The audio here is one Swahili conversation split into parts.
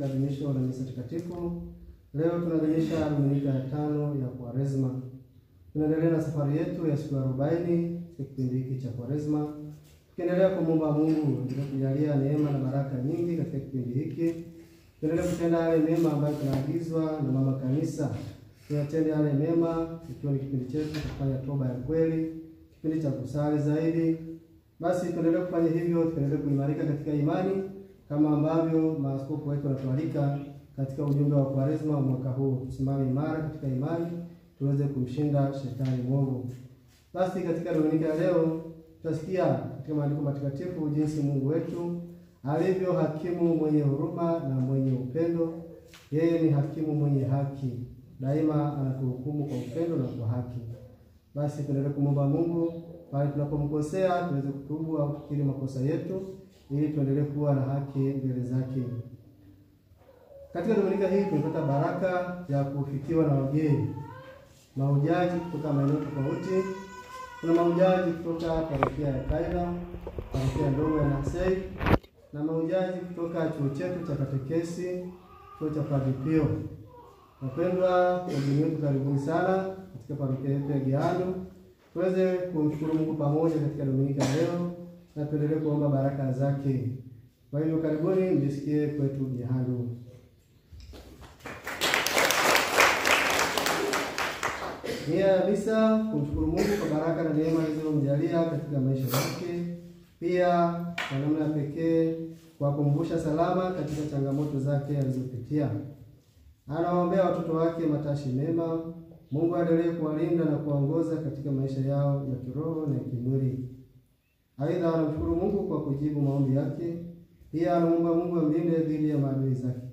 katika adhimisho la misa takatifu. Leo tunaadhimisha Dominika ya 5 ya Kwaresma. Tunaendelea na safari yetu ya siku 40 kipindi hiki cha Kwaresma. Tukiendelea kumwomba Mungu kujalia neema na baraka nyingi katika kipindi hiki. Tuendelee kutenda yale mema ambayo tunaagizwa na Mama Kanisa. Tunatenda yale mema ikiwa ni kipindi chetu cha kufanya toba ya kweli, kipindi cha kusali zaidi. Basi tuendelee kufanya hivyo, tuendelee kuimarika katika imani kama ambavyo maaskofu wetu wanatualika katika ujumbe wa Kwaresma wa mwaka huu. Tusimame imara katika imani, tuweze kumshinda shetani mwovu. Basi katika Dominika ya leo tutasikia katika maandiko matakatifu jinsi Mungu wetu alivyo hakimu mwenye huruma na mwenye upendo. Yeye ni hakimu mwenye haki. Daima anatuhukumu kwa upendo na kwa haki. Basi tuendelee kumwomba Mungu pale tunapomkosea tuweze kutubu au kukiri makosa yetu ili tuendelee kuwa na haki mbele zake. Katika Dominika hii tumepata baraka ya kufikiwa na wageni, mahujaji kutoka maeneo tofauti. Kuna mahujaji kutoka parokia ya Kaina, parokia ndogo ya Nasei, na mahujaji kutoka chuo chetu cha katekesi, chuo cha Padre Pio. Wapendwa wageni wetu, karibuni sana katika parokia yetu ya Gihanu. Tuweze kumshukuru Mungu pamoja katika Dominika leo na tuendelee kuomba baraka zake. Kwa hivyo karibuni mjisikie kwetu Gihanu. Nia ya misa kumshukuru Mungu kwa baraka na neema alizomjalia katika maisha yake. Pia kwa namna ya pekee kuwakumbusha salama katika changamoto zake alizopitia. Anawaombea watoto wake matashi mema. Mungu aendelee kuwalinda na kuwaongoza katika maisha yao ya kiroho na ya kimwili. Aidha anamshukuru Mungu kwa kujibu maombi yake. Pia anaomba Mungu amlinde dhidi ya maadui zake.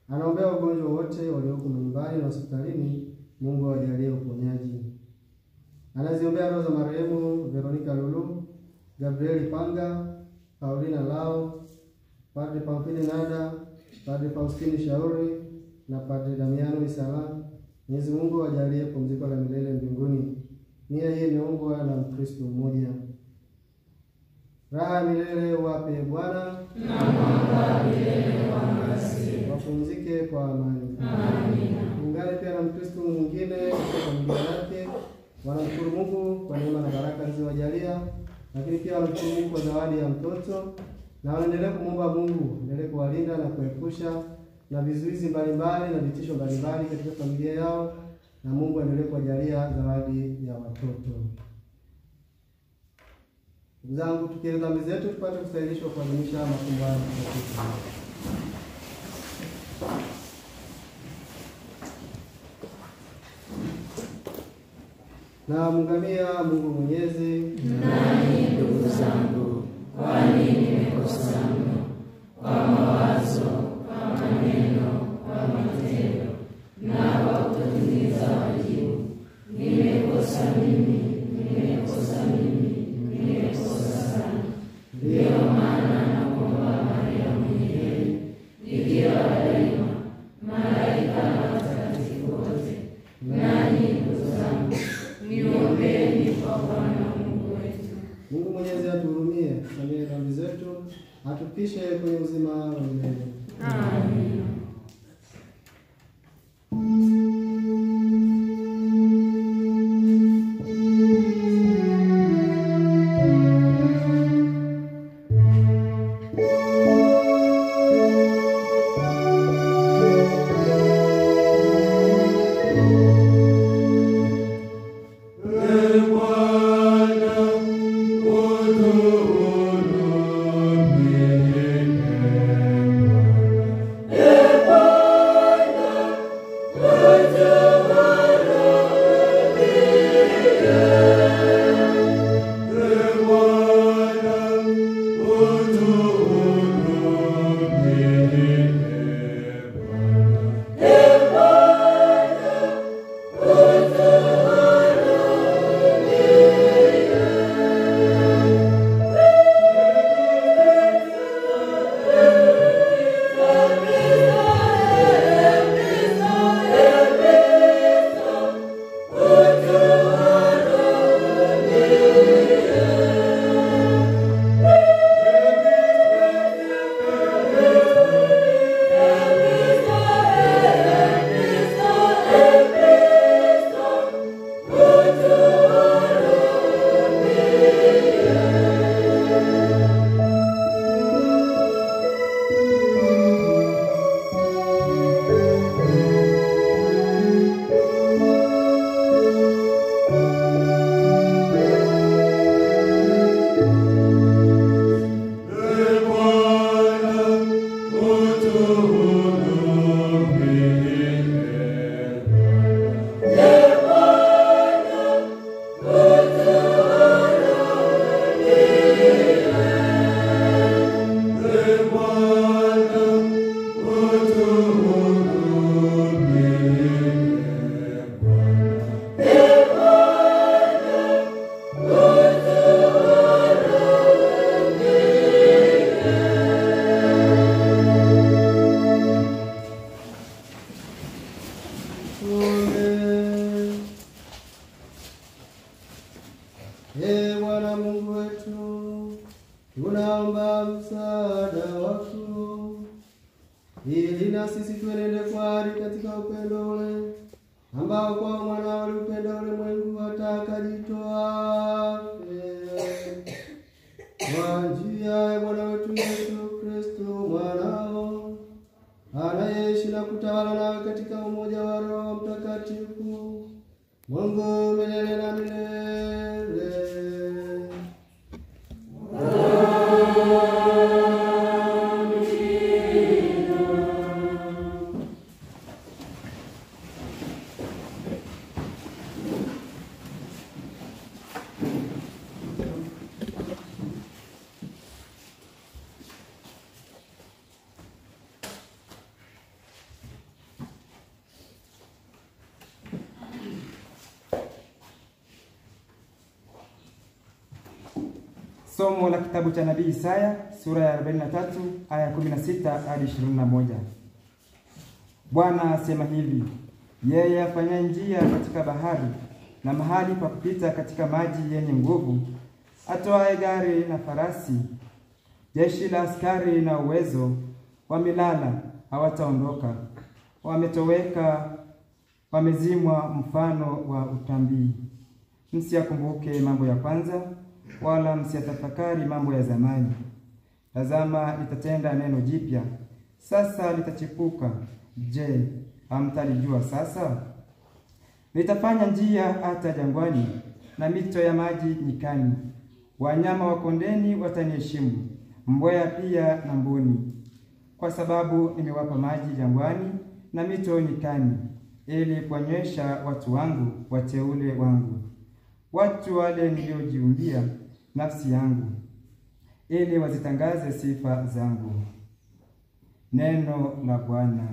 Anaombea wagonjwa wote walioko nyumbani na hospitalini. Mungu awajalie uponyaji. Anaziombea roho za marehemu Veronica Lulu, Gabriel Panga, Paulina Lao, Padre Pamphile Nada, Padre Faustini Shauri na Padre Damiano Isala. Mwenyezi Mungu awajalie pumziko la milele mbinguni. Nia hii imeombwa na Mkristo mmoja. Raha milele wape Bwana, na mwanga milele wangasi. Wapumzike kwa amani. Amina. Ungane pia na Mkristo mwingine katika familia yake. Wanamshukuru Mungu kwa neema na baraka alizowajalia, lakini pia wanamshukuru Mungu kwa zawadi ya mtoto, na wanaendelea kumwomba Mungu endelee kuwalinda na kuepusha na vizuizi mbalimbali na vitisho mbalimbali katika familia yao, na Mungu aendelee kuwajalia zawadi ya watoto. Ndugu zangu, tukiri dhambi zetu tupate kustahilishwa kuadhimisha mafumbo haya matakatifu. Na mungamia Mungu Mwenyezi. Nani ndugu zangu, kwani nimekosa mno kwa mawazo, kwa maneno, kwa matendo na kwa kutotimiza wajibu. Nimekosa mimi, nimekosa mimi, nimekosa sana. Ndiyo maana nakuomba Maria mwenye heri, Bikira daima, malaika na watakatifu wote, nanyi ndugu zangu, niombeni kwa Bwana Mungu wetu. Mungu Mwenyezi atuhurumie, tusamehe dhambi zetu, atupishe kwenye uzima wa milele. Amina. Bwana, utuhurumie. Ee Bwana Mungu wetu, tunaomba msaada wako, ili na sisi tuenende kwa ari katika upendo ule ambao kwa mwanao ulipenda ulimwengu hata akajitoa afe. Kwa njia ya Bwana wetu Yesu Kristo mwanao, anayeishi na kutawala nawe katika umoja wa Roho Mtakatifu, Mungu milele na milele. Somo la kitabu cha Nabii Isaya sura ya 43 aya 16 hadi 21. Bwana asema hivi: yeye afanya njia katika bahari na mahali pa kupita katika maji yenye nguvu, atoaye gari na farasi, jeshi la askari na uwezo, wamelala hawataondoka, wametoweka, wamezimwa mfano wa utambii. Msiyakumbuke mambo ya kwanza, wala msiyatafakari mambo ya zamani. Tazama, nitatenda neno jipya, sasa litachipuka. Je, hamtalijua sasa? Nitafanya njia hata jangwani na mito ya maji nyikani. Wanyama wa kondeni wataniheshimu, mbweha pia na mbuni, kwa sababu nimewapa maji jangwani na mito nyikani, ili kuwanywesha watu wangu, wateule wangu, watu wale niliojiumbia nafsi yangu, ili wazitangaze sifa zangu. Neno la Bwana.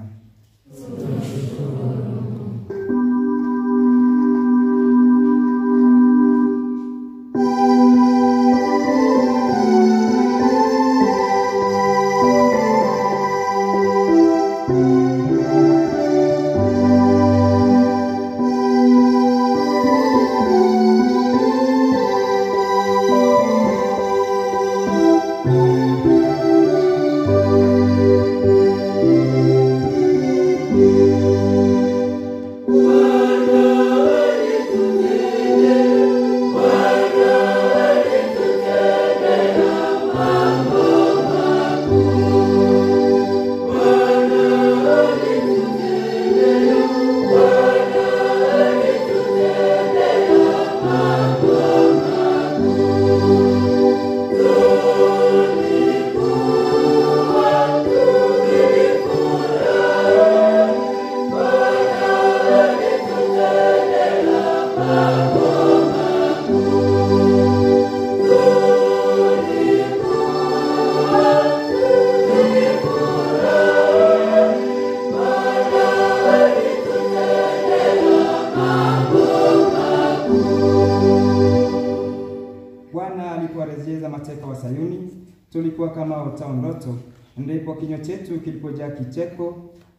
Bwana alipowarejeza mateka wa Sayuni, tulikuwa kama otao ndoto, ndipo kinywa chetu kilipojaa kicheko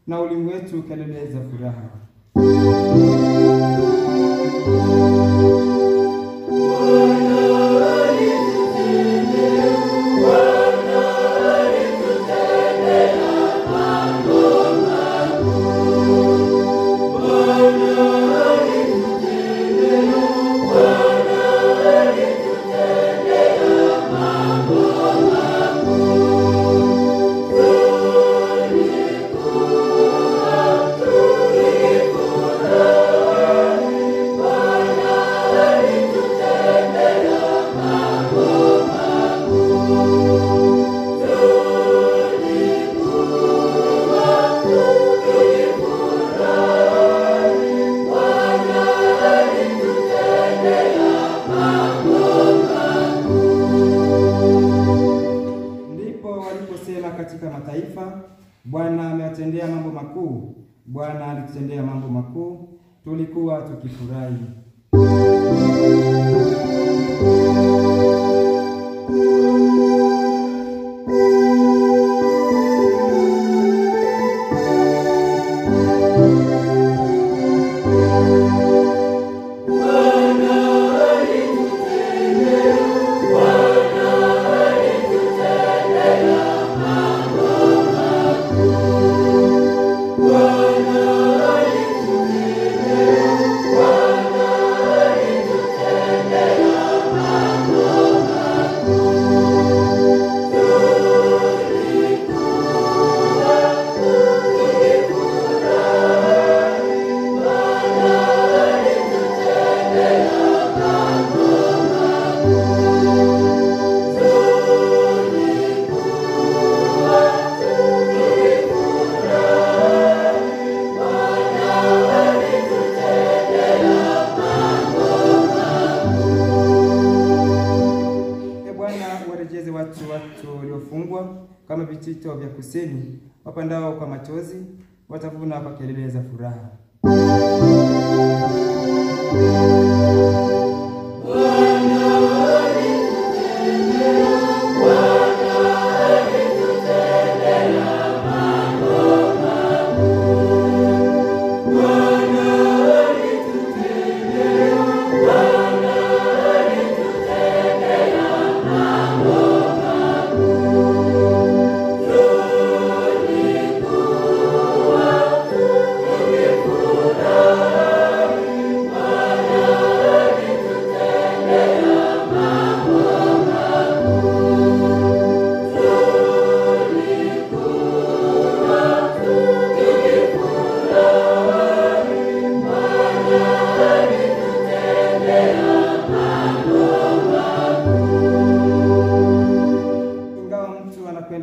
na ulimi wetu kelele za furaha. Bwana atatutendea mambo makuu. Bwana alitutendea mambo makuu, tulikuwa tukifurahi. Watu waliofungwa kama vitito vya kuseni, wapandao kwa machozi watavuna kwa kelele za furaha.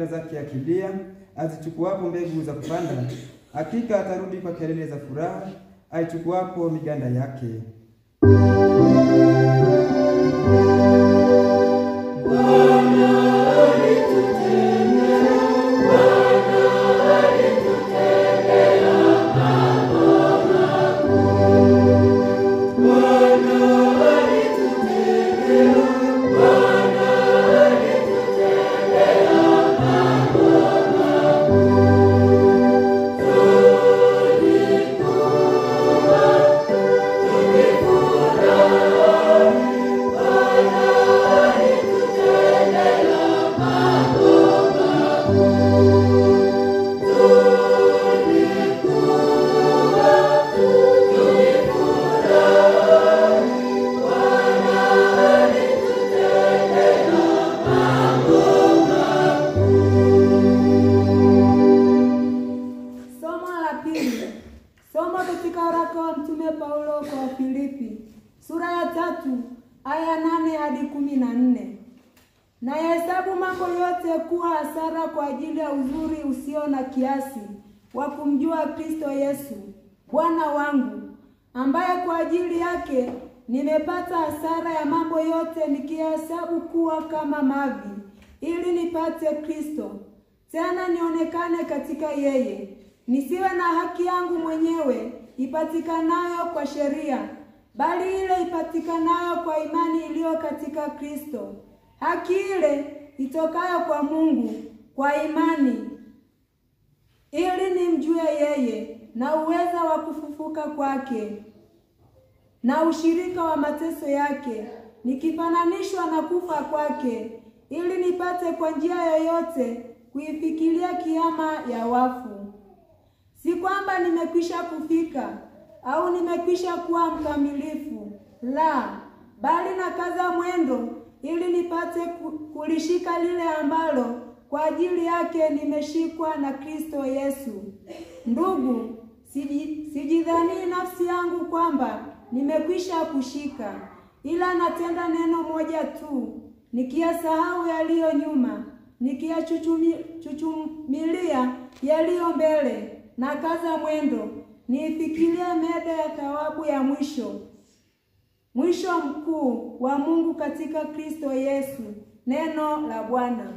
Zake akilia, azichukuapo mbegu za kupanda, hakika atarudi kwa kelele za furaha, aichukuapo miganda yake. Somo katika waraka wa Mtume Paulo kwa Filipi, sura ya 3 aya 8 hadi 14. Na yahesabu mambo yote kuwa hasara kwa ajili ya uzuri usio na kiasi wa kumjua Kristo Yesu, Bwana wangu, ambaye kwa ajili yake nimepata hasara ya mambo yote, nikihesabu kuwa kama mavi, ili nipate Kristo, tena nionekane katika yeye, nisiwe na haki yangu mwenyewe ipatikanayo kwa sheria, bali ile ipatikanayo kwa imani iliyo katika Kristo, haki ile itokayo kwa Mungu kwa imani, ili nimjue yeye na uweza wa kufufuka kwake na ushirika wa mateso yake, nikifananishwa na kufa kwake, ili nipate kwa njia yoyote kuifikiria kiama ya wafu. Si kwamba nimekwisha kufika au nimekwisha kuwa mkamilifu, la, bali nakaza mwendo ili nipate kulishika lile ambalo kwa ajili yake nimeshikwa na Kristo Yesu. Ndugu, sijidhani nafsi yangu kwamba nimekwisha kushika, ila natenda neno moja tu, nikiyasahau yaliyo nyuma, nikiyachuchumilia yaliyo mbele, na kaza mwendo niifikirie mede ya thawabu ya mwisho mkuu wa Mungu katika Kristo Yesu. Neno la Bwana.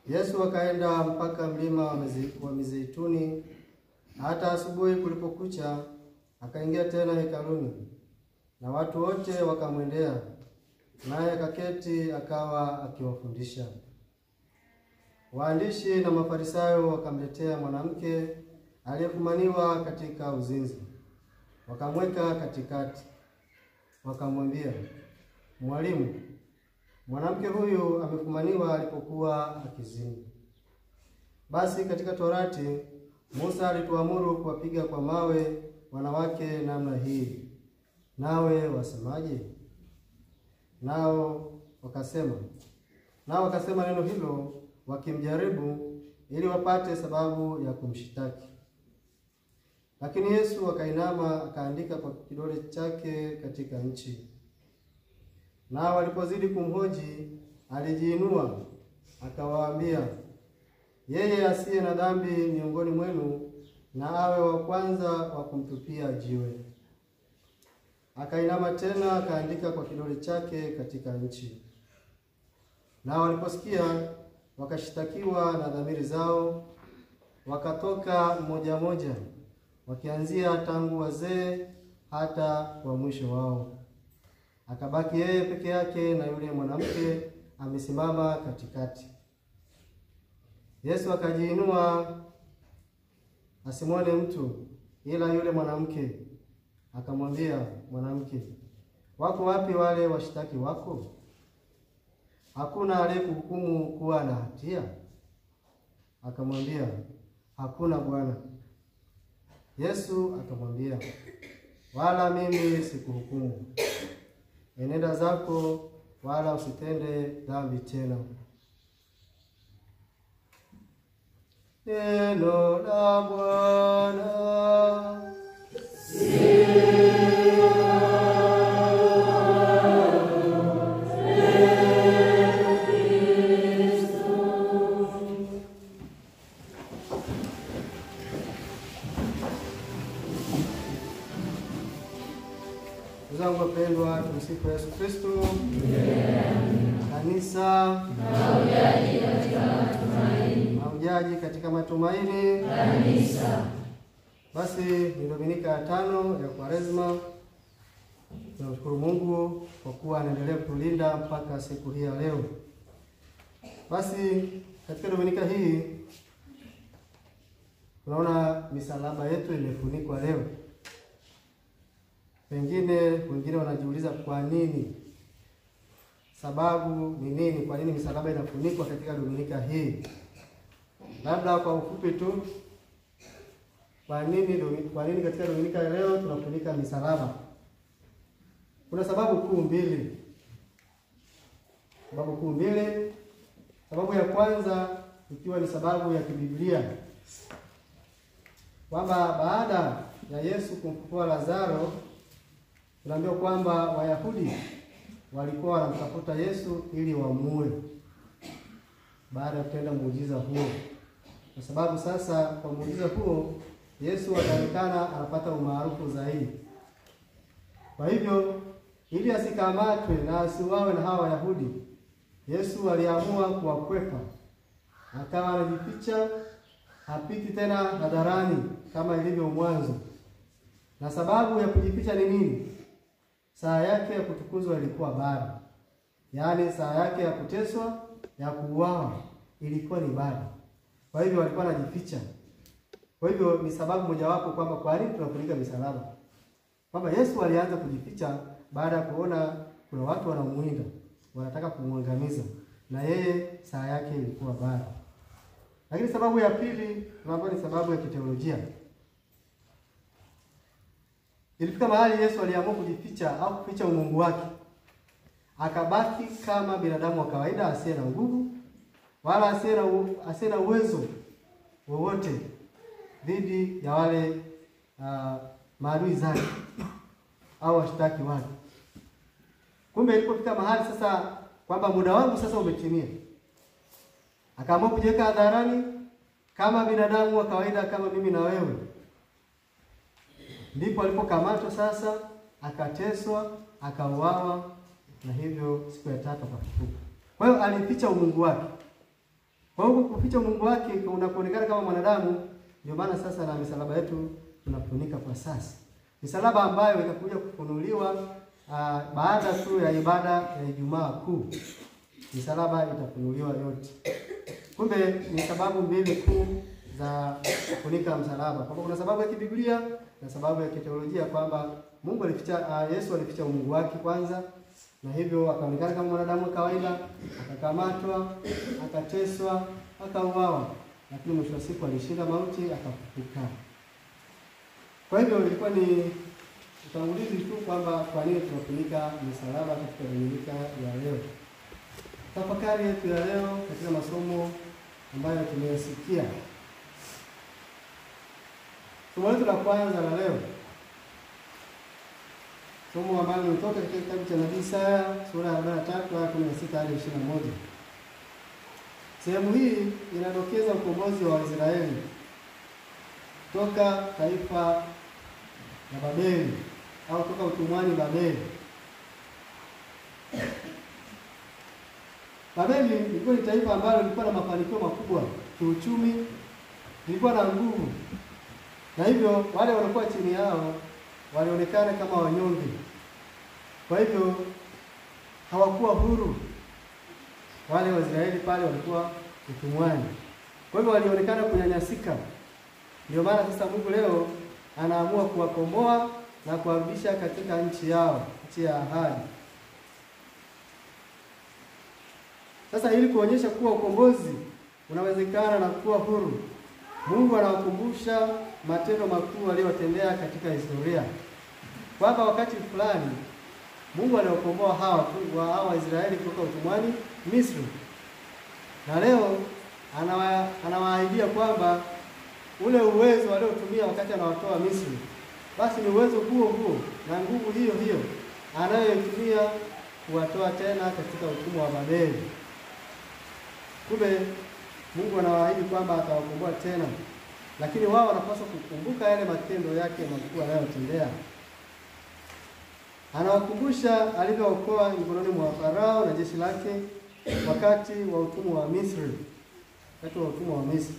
Yesu akaenda mpaka mlima wa Mizeituni. Hata asubuhi kulipokucha, akaingia tena hekaluni, na watu wote wakamwendea, naye akaketi akawa akiwafundisha. Waandishi na Mafarisayo wakamletea mwanamke aliyefumaniwa katika uzinzi, wakamweka katikati, wakamwambia, Mwalimu, mwanamke huyu amefumaniwa alipokuwa akizini. Basi katika Torati Musa alituamuru kuwapiga kwa mawe wanawake namna hii. Nawe wasemaje? Nao wakasema neno hilo wakimjaribu, ili wapate sababu ya kumshitaki. Lakini Yesu akainama akaandika kwa kidole chake katika nchi. Nao walipozidi kumhoji, alijiinua akawaambia, yeye asiye na dhambi miongoni mwenu na awe wa kwanza wa kumtupia jiwe. Akainama tena akaandika kwa kidole chake katika nchi. Nao waliposikia, wakashitakiwa na dhamiri zao, wakatoka mmoja mmoja, wakianzia tangu wazee hata kwa mwisho wao. Akabaki yeye peke yake na yule mwanamke amesimama katikati. Yesu akajiinua asimwone mtu ila yule mwanamke, akamwambia, Mwanamke, wako wapi wale washtaki wako? Hakuna aliyekuhukumu kuwa na hatia? Akamwambia, Hakuna, Bwana. Yesu akamwambia, wala mimi sikuhukumu. Enenda zako, wala usitende dhambi tena. Neno la Bwana. Zangu wapendwa, tumsifu Yesu Kristo. Kanisa maujaji katika matumaini. Kanisa. Basi ni Dominika ya 5 ya Kwaresma. Tunamshukuru Mungu kwa kuwa anaendelea kutulinda mpaka siku hii ya leo. Basi katika Dominika hii tunaona misalaba yetu imefunikwa leo. Pengine wengine wanajiuliza kwa nini? Sababu ni nini? Kwa nini misalaba inafunikwa katika Dominika hii? Labda kwa ufupi tu, kwa nini katika Dominika ya leo tunafunika misalaba? Kuna sababu kuu mbili. Sababu ya kwanza ikiwa ni sababu ya kibiblia, kwamba baada ya Yesu kumfufua Lazaro, tunaambiwa kwamba Wayahudi walikuwa wanamtafuta Yesu ili wamuue baada ya kutenda muujiza huo. Kwa sababu sasa kwa muujiza huo Yesu anaonekana anapata umaarufu zaidi. Kwa hivyo ili asikamatwe na asiuawe na hawa Wayahudi, Yesu aliamua kuwakwepa. Akawa anajificha, hapiti tena hadharani kama ilivyo mwanzo. Na sababu ya kujificha ni nini? Saa yake ya kutukuzwa ilikuwa bado. Yaani saa yake ya kuteswa, ya kuuawa ilikuwa ni bado. Kwa hivyo walikuwa wanajificha. Kwa hivyo ni sababu mojawapo kwamba kwa nini tunafunika misalaba. Kwamba Yesu alianza kujificha baada ya kuona kuna watu wanamuinda, wanataka kumwangamiza, na yeye saa yake ilikuwa bado. Lakini sababu ya pili tunaambiwa ni sababu ya kiteolojia. Ilifika mahali Yesu aliamua kujificha au kuficha umungu wake. Akabaki kama binadamu wa kawaida asiye na nguvu wala asiye na uwezo wowote dhidi ya wale maadui zake au washtaki wake. Kumbe ilipofika mahali sasa kwamba muda wangu sasa umetimia, akaamua kujiweka hadharani kama binadamu wa kawaida kama mimi na wewe. Ndipo alipokamatwa sasa, akateswa, akauawa, na hivyo siku ya tatu akafufuka. Kwa hiyo alificha umungu wake. Kwa hiyo kuficha umungu wake unapoonekana kama mwanadamu, ndio maana sasa na misalaba yetu tunafunika kwa sasa. Misalaba ambayo itakuja kufunuliwa baada tu ya ibada ya Ijumaa Kuu. Misalaba itafunuliwa yote. Kumbe ni sababu mbili kuu za kufunika msalaba. Kwa kuna sababu ya kibiblia na sababu ya teolojia, kwamba Mungu alificha, Yesu alificha umungu wake kwanza, na hivyo akaonekana kama mwanadamu wa kawaida, akakamatwa, akateswa, akauawa, lakini mwisho wa siku alishinda mauti, akafufuka. Kwa hivyo ilikuwa ni utangulizi tu kwamba kwa nini tunafunika misalaba katika Dominika ya leo. Tafakari yetu ya leo katika masomo ambayo tumeyasikia. Somo letu la kwanza la leo, somo ambalo limetoka katika kitabu cha Nabii Isaya sura ya 43 aya 16 hadi 21. Sehemu hii inadokeza ukombozi wa Waisraeli toka taifa la Babeli au toka utumwani Babeli. Babeli ilikuwa ni taifa ambalo lilikuwa na mafanikio makubwa kiuchumi, lilikuwa na nguvu. Na hivyo wale waliokuwa chini yao walionekana kama wanyonge. Kwa hivyo hawakuwa huru. Wale Waisraeli pale walikuwa utumwani. Kwa hivyo walionekana kunyanyasika. Ndio maana sasa Mungu leo anaamua kuwakomboa na kuwarudisha katika nchi yao, nchi ya ahadi. Sasa ili kuonyesha kuwa ukombozi unawezekana na kuwa huru, Mungu anawakumbusha matendo makuu aliyotendea katika historia. Kwamba wakati fulani Mungu aliwakomboa hawa Waisraeli kutoka utumwani Misri. Na leo anawaahidia kwamba ule uwezo waliotumia wakati anawatoa Misri, basi ni uwezo huo huo na nguvu hiyo hiyo anayoitumia kuwatoa tena katika utumwa wa Babeli. Kumbe Mungu anawaahidi kwamba atawakomboa tena, lakini wao wanapaswa kukumbuka yale matendo yake makuu anayotendea. Anawakumbusha alivyookoa mikononi mwa Farao na jeshi lake wakati wa utumwa wa Misri. Wakati wa utumwa wa Misri,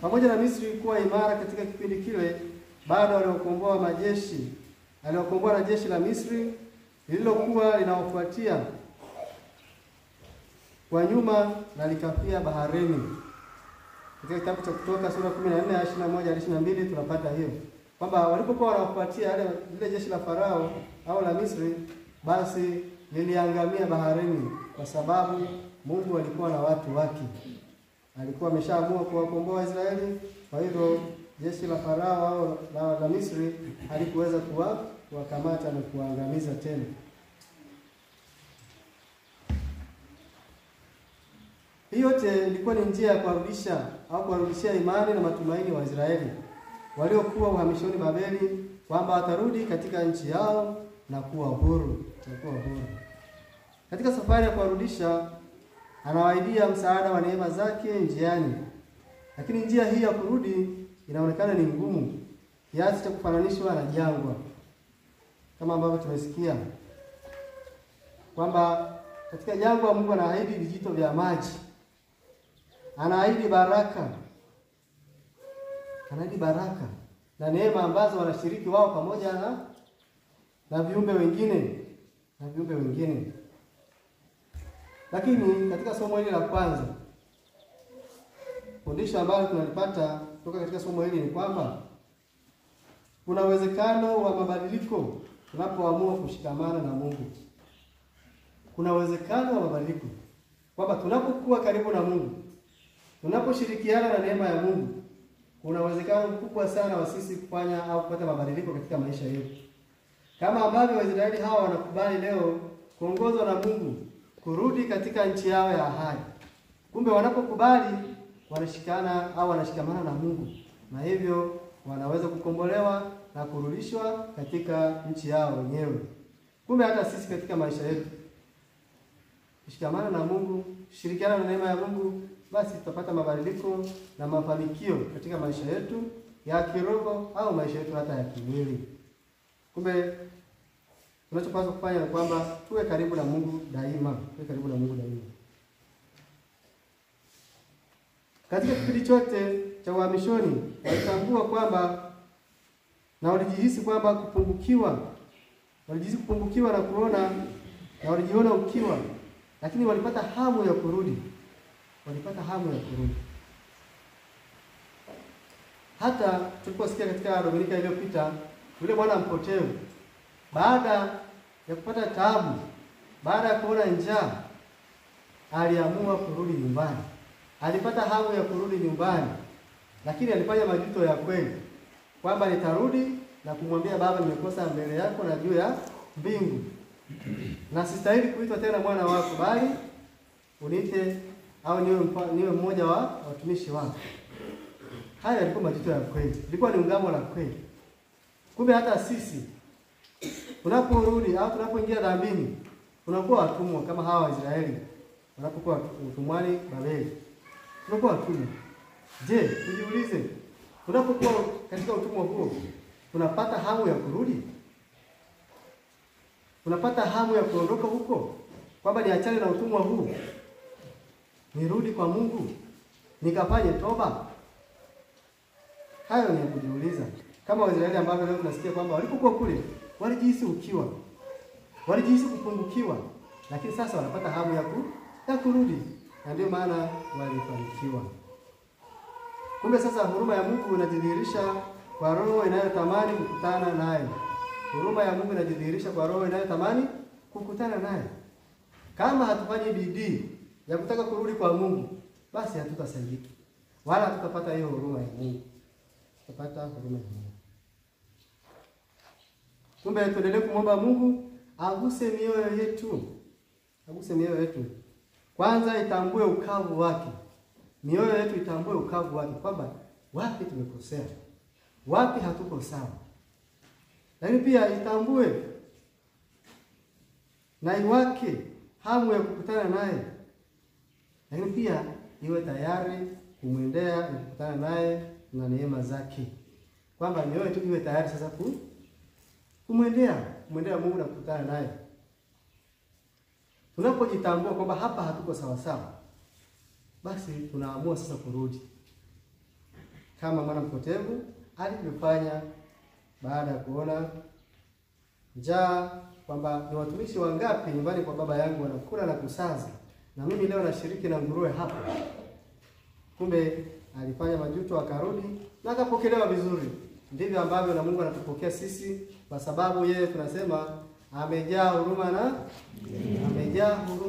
pamoja na Misri kuwa imara katika kipindi kile, bado aliokomboa majeshi. Aliokomboa na jeshi la Misri lililokuwa linawafuatia kwa nyuma na likafia baharini. Katika kitabu cha Kutoka sura 14 aya 21 hadi 22 tunapata hiyo. Kwamba walipokuwa wanafuatia lile jeshi la Farao au la Misri, basi liliangamia baharini kwa sababu Mungu alikuwa na watu wake. Alikuwa ameshaamua kuwakomboa Israeli, kwa hivyo jeshi la Farao au la Misri halikuweza kuwakamata na kuangamiza tena. Hii yote ilikuwa ni njia ya kuwarudishia imani na matumaini wa Israeli waliokuwa uhamishoni Babeli, kwamba watarudi katika nchi yao na kuwa huru. Katika safari ya kuwarudisha, anawaidia msaada wa neema zake njiani. Lakini njia hii ya kurudi inaonekana ni ngumu kiasi cha kufananishwa na jangwa. Kama ambavyo tumesikia kwamba katika jangwa Mungu anaahidi vijito vya maji. Anaahidi baraka. Anaahidi baraka na neema ambazo wanashiriki wao pamoja na viumbe wengine. Lakini katika somo hili la kwanza, fundisho ambalo tunalipata kutoka katika somo hili ni kwamba kuna uwezekano wa mabadiliko tunapoamua kushikamana na Mungu. Kuna uwezekano wa mabadiliko kwamba tunapokuwa karibu na Mungu, tunaposhirikiana na neema ya Mungu, kuna uwezekano mkubwa sana wa sisi kufanya au kupata mabadiliko katika maisha yetu. Kama ambavyo Waisraeli hawa wanakubali leo kuongozwa na Mungu kurudi katika nchi yao ya ahadi. Kumbe wanapokubali wanashikamana na Mungu, na hivyo wanaweza kukombolewa na kurudishwa katika nchi yao wenyewe. Kumbe hata sisi katika maisha yetu tukishikamana na Mungu, kushirikiana na neema ya Mungu, basi tutapata mabadiliko na mafanikio katika maisha yetu ya kiroho au maisha yetu hata ya kimwili. Kumbe tunachopaswa kufanya ni kwamba tuwe karibu na Mungu daima, tuwe karibu na Mungu daima. Katika kipindi chote cha uhamishoni, walitambua kwamba na walijihisi kwamba kupungukiwa na kuona na walijiona ukiwa, lakini walipata hamu ya kurudi. Hata tuliposikia katika Dominika iliyopita, yule mwana mpotevu baada ya kupata taabu, baada ya kuona njaa, aliamua kurudi nyumbani. Alipata hamu ya kurudi nyumbani, lakini alifanya majuto ya kweli kwamba nitarudi na kumwambia Baba, nimekosa mbele yako na juu ya mbingu, na sistahili kuitwa tena mwana wako, bali uniite au niwe mmoja wa watumishi wako. Haya yalikuwa majuto ya kweli, ilikuwa ni ungamo la kweli. Kumbe hata sisi tunaporudi au tunapoingia dhambini, tunakuwa watumwa kama hawa Waisraeli wanapokuwa utumwani Babeli. Tunakuwa watumwa. Je, tujiulize, tunapokuwa katika utumwa huo, tunapata hamu ya kurudi? Tunapata hamu ya kuondoka huko, kwamba niachane na utumwa huu, nirudi kwa Mungu, nikafanye toba? Hayo ni ya kujiuliza. Kama Waisraeli ambao leo tunasikia kwamba walipokuwa kule walijihisi ukiwa, walijihisi kupungukiwa, lakini sasa wanapata hamu ya kurudi, na ndio maana walifanikiwa. Kumbe sasa huruma ya Mungu inajidhihirisha kwa roho inayotamani kukutana naye. Huruma ya Mungu inajidhihirisha kwa roho inayotamani kukutana naye. Kama hatufanyi bidii ya kutaka kurudi kwa Mungu, basi hatutasaidika, wala hatutapata hiyo huruma ya Mungu. Tutapata huruma ya Mungu. Kumbe tuendelee kumwomba Mungu aguse mioyo yetu. Aguse mioyo yetu. Kwanza itambue ukavu wake. Mioyo yetu itambue ukavu wake, kwamba wapi tumekosea, wapi hatuko sawa. Lakini pia itambue na iwake hamu ya kukutana naye. Lakini pia iwe tayari kumwendea na kukutana naye na neema zake. Kwamba mioyo yetu iwe tayari sasa kumwendea Mungu na kukutana naye. Tunapojitambua kwamba hapa hatuko sawa sawa, basi tunaamua sasa kurudi, kama mwana mpotevu alivyofanya baada ya kuona njaa, kwamba ni watumishi wangapi nyumbani kwa baba yangu wanakula na kusaza, na mimi leo nashiriki na nguruwe hapa. Kumbe alifanya majuto, akarudi na akapokelewa vizuri. Ndivyo ambavyo na Mungu anatupokea sisi, kwa sababu yeye tunasema amejaa huruma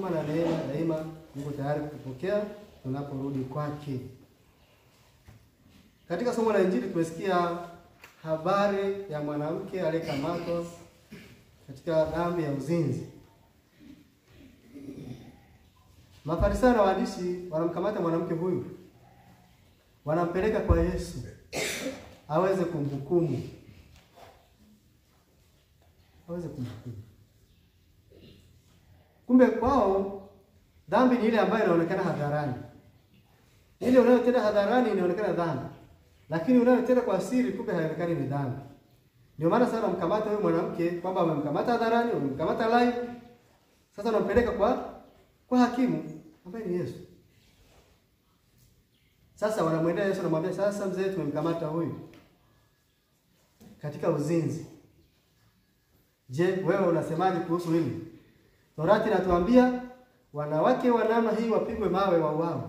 na neema daima. Mungu tayari kutupokea tunaporudi kwake. Katika somo la Injili tumesikia habari ya mwanamke aliyekamatwa katika dhambi ya uzinzi. Mafarisayo na waandishi wanamkamata mwanamke huyu, wanampeleka kwa Yesu aweze kumhukumu. Kumbe kwao dhambi ni ile ambayo inaonekana hadharani. Ile unayotenda hadharani inaonekana dhambi, lakini unayotenda kwa siri kumbe haionekani ni dhambi. Ndio maana sasa wanamkamata huyu mwanamke, kwamba wamemkamata hadharani, wamemkamata live. Sasa wanampeleka kwa hakimu ambaye ni Yesu. Sasa wanamwendea Yesu na kumwambia, sasa mzee, tumemkamata huyu katika uzinzi. Je, wewe unasemaje kuhusu hili? Torati inatuambia wanawake wa namna hii wapigwe mawe wauawe.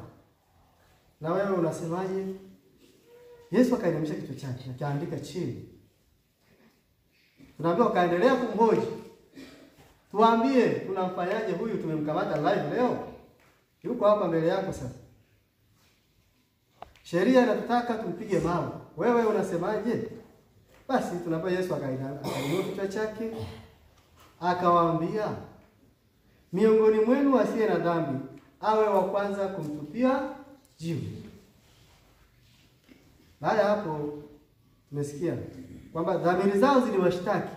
Na wewe unasemaje? Yesu akainamisha kichwa chake akaandika chini. Tunaambiwa kaendelea kumhoji. Tuambie tunamfanyaje huyu, tumemkamata live leo? Yuko hapa mbele yako sasa. Sheria inatutaka tumpige mawe. Wewe unasemaje? Basi tunapo Yesu akainua kichwa chake akawaambia, miongoni mwenu asiye na dhambi awe wa kwanza kumtupia jiwe. Baada ya hapo tumesikia kwamba dhamiri zao ziliwashtaki.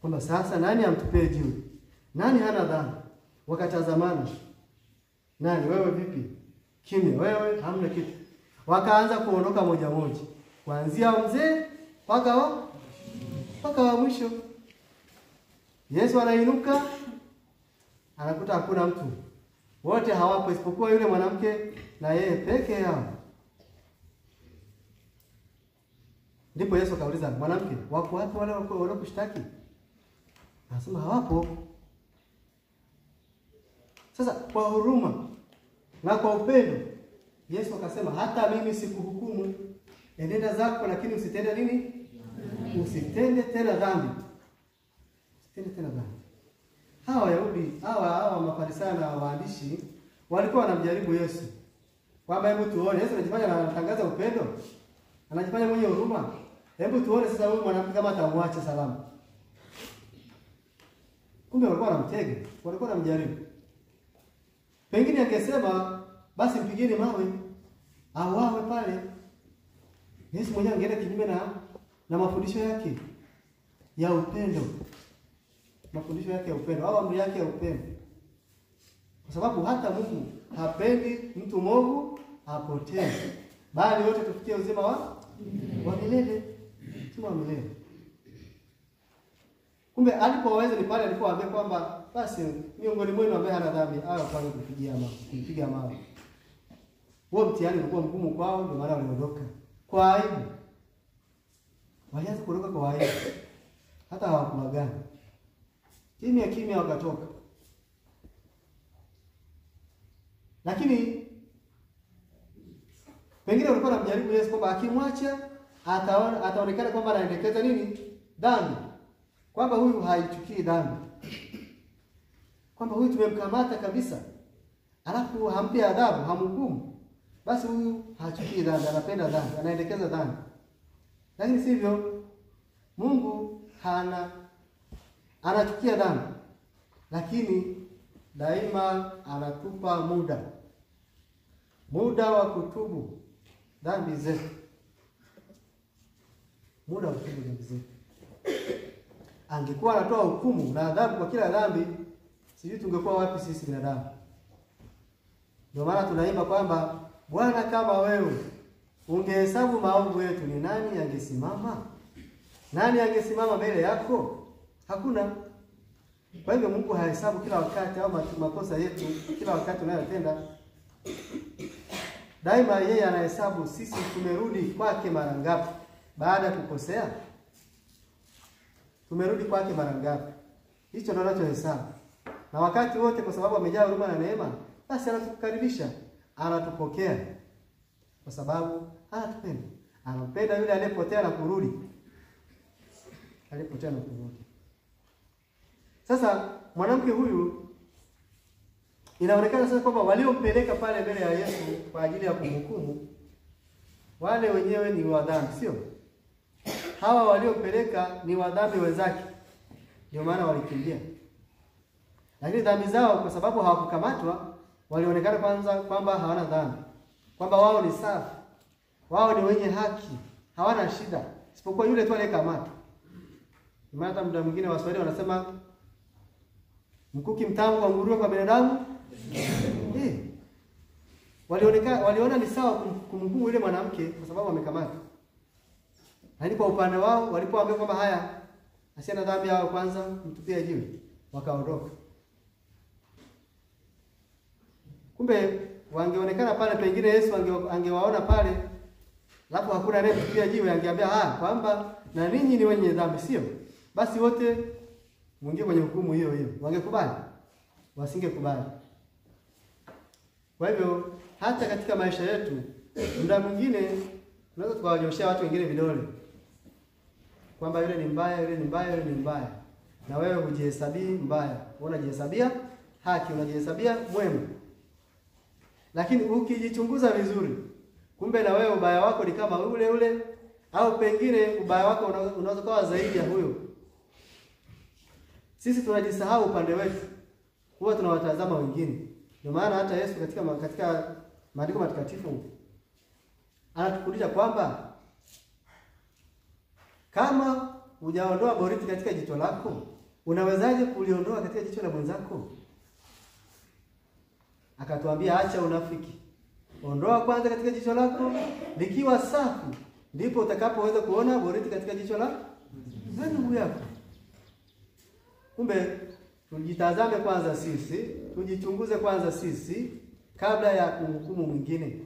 kwamba sasa nani amtupee jiwe, nani hana dhambi. Wakatazamana, nani wewe, vipi? Kimya, wewe hamna kitu. Wakaanza kuondoka moja moja, kuanzia mzee mpaka wa mwisho. Yesu anainuka, anakuta hakuna mtu, wote hawapo isipokuwa yule mwanamke na yeye peke yao. Ndipo Yesu akauliza, mwanamke, wako wapi wale wanaokushtaki? Anasema hawapo. Sasa kwa huruma na kwa upendo Yesu akasema, hata mimi sikuhukumu, enenda zako, lakini usitende nini? Usitende tena dhambi. Usitende tena dhambi. Hawa Wayahudi, hawa Mafarisayo na waandishi walikuwa wanamjaribu Yesu, kwamba hebu tuone, Yesu anajifanya anatangaza upendo, anajifanya mwenye huruma. Hebu tuone sasa huyu mwanamke kama atamwacha salama. Kumbe walikuwa wanamtega, walikuwa wanamjaribu. Pengine akisema basi mpigeni mawe au wawe pale, Yesu mwenyewe angeenda kinyume na mafundisho yake ya upendo. Mafundisho yake ya upendo, au amri yake ya upendo. Kwa sababu hata Mungu hapendi mtu mwovu apotee, bali wote tufikie uzima wa milele. Uzima wa milele. Kumbe alipoweza ni pale alipowaambia kwamba basi miongoni mwenu ambaye hana dhambi awe afanye kumpiga mawe. Huo mtihani ulikuwa mgumu kwao, ndio maana waliondoka kwa aibu. Walianza kuondoka kwa aibu. Hata hawakuagana. Kimya wakatoka. Lakini pengine walikuwa wanamjaribu Yesu kwamba akimwacha ataonekana kwamba anaendekeza nini? Dhambi. Kwamba huyu haichukii dhambi. Kwamba huyu tumemkamata kabisa, alafu hampi adhabu, hamhukumu. Basi huyu hachukii dhambi, anapenda dhambi, anaendekeza dhambi. Lakini sivyo. Mungu anachukia dhambi, lakini daima anatupa muda wa kutubu dhambi zetu. Muda wa kutubu dhambi zetu. Angekuwa anatoa hukumu na adhabu kwa kila dhambi, sisi tungekuwa wapi sisi binadamu? Ndio maana tunaimba kwamba Bwana, kama wewe ungehesabu maovu yetu, ni nani angesimama? Nani angesimama mbele yako? Hakuna. Kwa hivyo Mungu hahesabu kila wakati au makosa yetu kila wakati tunayotenda. Daima yeye anahesabu sisi tumerudi kwake mara ngapi baada ya kukosea. Tumerudi kwake mara ngapi? Hicho ndio anachohesabu. Na wakati wote, kwa sababu amejaa huruma na neema, basi anatukaribisha, anatupokea. Kwa sababu anatupenda. Anampenda yule aliyepotea na kurudi. Aliyepotea na kurudi. Sasa mwanamke huyu inaonekana sasa kwamba waliompeleka pale mbele ya Yesu kwa ajili ya kumhukumu, wale wenyewe ni wadhambi, sio? Hawa waliompeleka ni wadhambi wenzake. Ndio maana walikimbia. Lakini dhambi zao, kwa sababu hawakukamatwa, walionekana kwanza kwamba hawana dhambi, kwamba wao ni safi, wao ni wenye haki, hawana shida, isipokuwa yule tu aliyekamatwa. Maana hata muda mwingine Waswahili wanasema mkuki mtamu kwa nguruwe, kwa binadamu waliona ni sawa kumhukumu yule mwanamke kwa sababu amekamatwa. Lakini kwa upande wao walipoambia kwamba haya, asiana dhambi yao kwanza mtupie jiwe, wakaondoka. Kumbe wangeonekana pale, pengine Yesu angewaona pale, alafu hakuna anayemtupia jiwe, angeambia kwamba na ninyi ni wenye dhambi, sio? Basi wote mwingie kwenye hukumu hiyo hiyo. Wangekubali? Wasingekubali. Kwa hivyo hata katika maisha yetu muda mwingine tunaweza tukawanyoshia watu wengine vidole kwamba yule ni mbaya, yule ni mbaya, yule ni mbaya, na wewe hujihesabii mbaya, unajihesabia haki, unajihesabia mwema. Lakini ukijichunguza vizuri, kumbe na wewe ubaya wako ni kama ule, au pengine ubaya wako unaweza kuwa zaidi ya huyo. Sisi tunajisahau upande wetu, huwa tunawatazama wengine. Ndio maana hata Yesu katika maandiko matakatifu anatufundisha kwamba kama hujaondoa boriti katika jicho lako, unawezaje kuliondoa katika jicho la mwenzako? Akatuambia acha unafiki. Ondoa kwanza katika jicho lako, likiwa safi, ndipo utakapoweza kuona boriti katika jicho la ndugu yako. Kumbe tujitazame kwanza sisi, tujichunguze kwanza sisi kabla ya kumhukumu mwingine.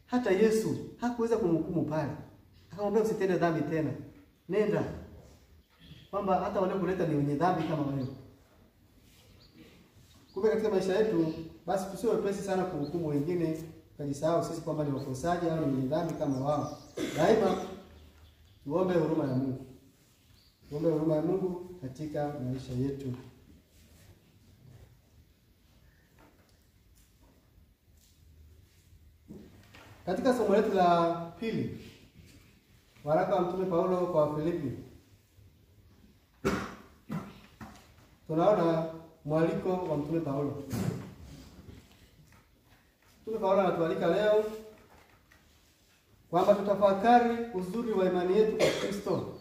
Hata Yesu hakuweza kumhukumu pale. Akamwambia usitende dhambi tena. Nenda. Kwamba hata wale kuleta ni wenye dhambi kama wewe. Kumbe katika maisha yetu basi tusiwe wepesi sana kuhukumu wengine, tukajisahau sisi kwamba ni wakosaji au ni wenye dhambi kama wao. Daima tuombe huruma ya Mungu. Tuombe huruma ya Mungu katika maisha yetu. Katika somo letu la pili, waraka wa Mtume Paulo kwa Wafilipi, tunaona mwaliko wa Mtume Paulo. Mtume Paulo anatualika leo kwamba tutafakari uzuri wa imani yetu kwa Kristo.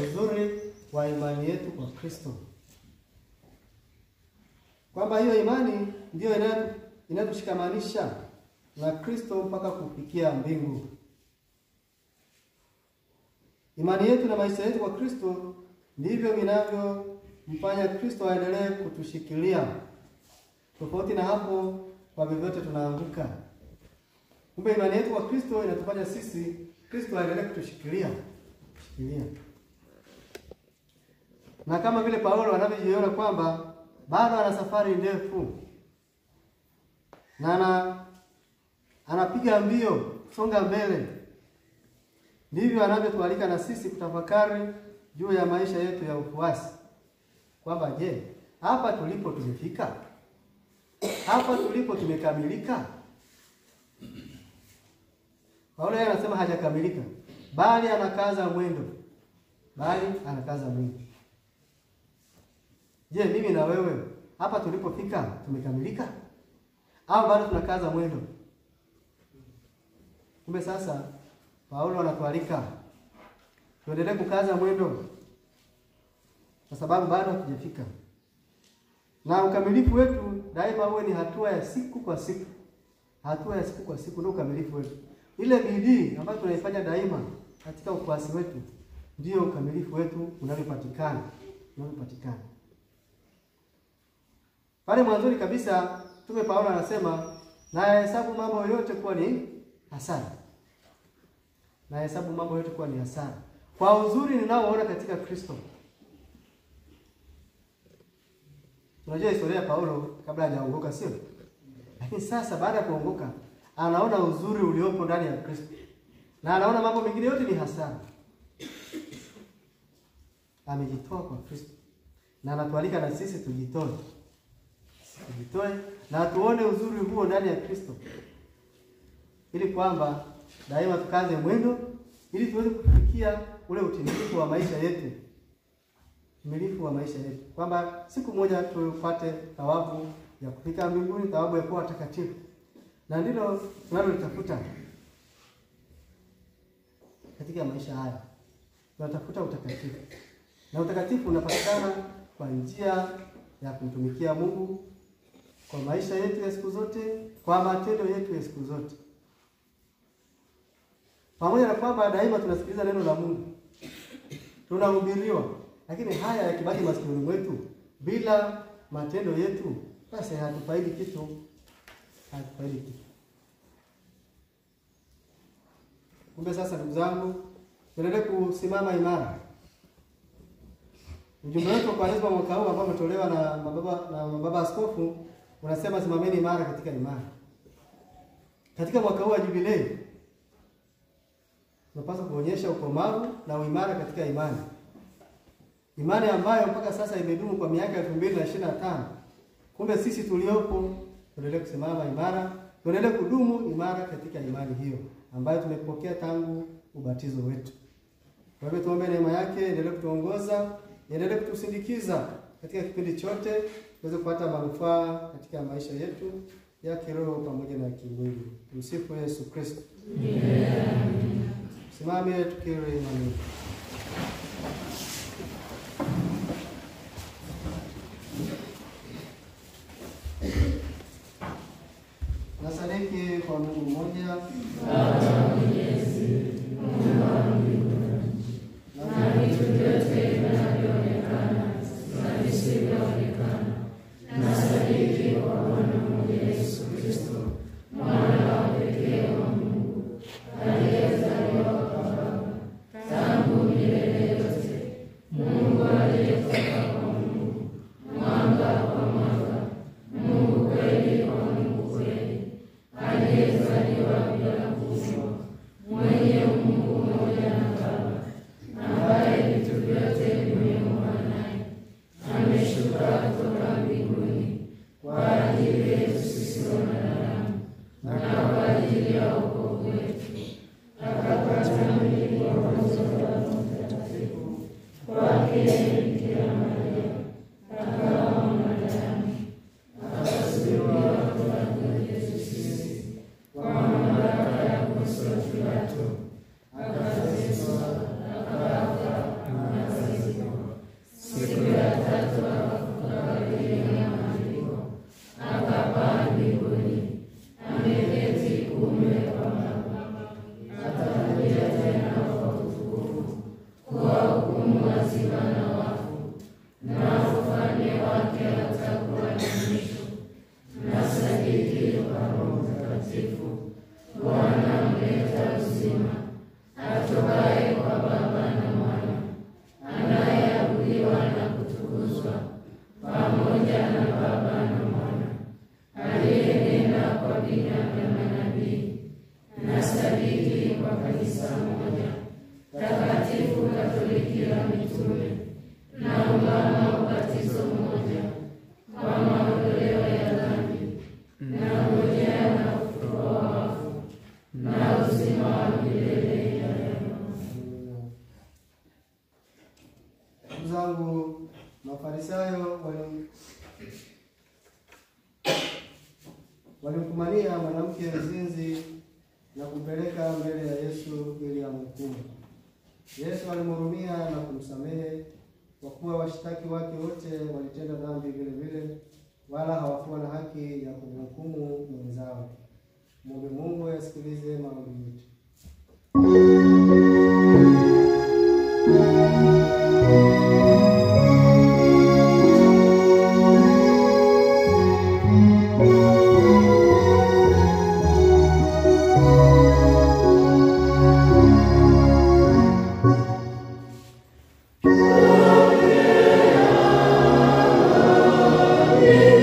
Uzuri wa imani yetu kwa Kristo. Kwamba hiyo imani ndiyo inayotushikamanisha na Kristo mpaka kufikia mbingu. Imani yetu na maisha yetu kwa Kristo ndivyo vinavyomfanya Kristo aendelee kutushikilia. Tofauti na hapo, kwa vyovyote tunaanguka. Kumbe imani yetu kwa Kristo inatufanya sisi Kristo aendelee kutushikilia. Na kama vile Paulo anavyojiona kwamba bado ana safari ndefu na anapiga mbio songa mbele, ndivyo anavyotualika na sisi kutafakari juu ya maisha yetu ya ufuasi. Kwamba je, hapa tulipo tumefika? Hapa tulipo tumekamilika? Paulo yeye anasema hajakamilika, bali anakaza mwendo. Je, mimi na wewe hapa tulipofika tumekamilika au bado tunakaza mwendo? Kumbe sasa Paulo anatualika tuendelee kukaza mwendo, kwa sababu bado hatujafika. Na ukamilifu wetu daima uwe ni hatua ya siku kwa siku. Hatua ya siku kwa siku ndio ukamilifu wetu. Ile bidii ambayo tunaifanya daima katika ufuasi wetu ndio ukamilifu wetu unavyopatikana. Pale mwanzoni kabisa Mtume Paulo anasema nahesabu mambo yote kuwa ni hasara. Nahesabu mambo yote kuwa ni hasara kwa uzuri ninaoona katika Kristo. Tunajua historia ya Paulo kabla hajaongoka, sio? Lakini sasa baada ya kuongoka anaona uzuri uliopo ndani ya Kristo. Na anaona mambo mengine yote ni hasara. Amejitoa kwa Kristo. Na anatualika na sisi tujitoe na tuone uzuri huo ndani ya Kristo, ili kwamba daima tukaze mwendo, ili tuweze kufikia ule utimilifu wa maisha yetu. Kwamba siku moja tupate thawabu ya kufika mbinguni, thawabu ya kuwa watakatifu. Na ndilo tunalolitafuta katika maisha haya. Tunatafuta utakatifu. Na utakatifu unapatikana kwa njia ya kumtumikia Mungu kwa maisha yetu ya siku zote, kwa matendo yetu ya siku zote. Pamoja na kwamba daima tunasikiliza neno la Mungu, tunahubiriwa, lakini haya yakibaki masikioni mwetu bila matendo yetu, basi hatufaidi kitu. Kumbe sasa, ndugu zangu, tuendelee kusimama imara. Ujumbe wetu kwa Kwaresma mwaka huu ambao umetolewa na mababa askofu unasema simameni imara katika imani. Katika mwaka huu wa jubilei tunapaswa kuonyesha ukomavu na uimara katika imani. Imani ambayo mpaka sasa imedumu kwa miaka 2025. Kumbe sisi tuliopo tuendelee kusimama imara, tuendelee kudumu imara katika imani hiyo ambayo tumepokea tangu ubatizo wetu. Kwa hivyo tuombe neema yake endelee kutuongoza, endelee kutusindikiza katika kipindi chote, tuweze kupata manufaa katika maisha yetu ya kiroho pamoja na kimwili. Tumsifu Yesu Kristo. Simame tukiri imani. pamoja zangu. Mafarisayo walimkumania mwanamke mzinzi na kumpeleka mbele ya Yesu ili amhukumu. Yesu alimhurumia na kumsamehe, kwa kuwa washtaki wake wote walitenda dhambi vile vile, wala hawakuwa na haki ya kumhukumu mwenzao. Mungu asikilize maombi yetu. Yeah.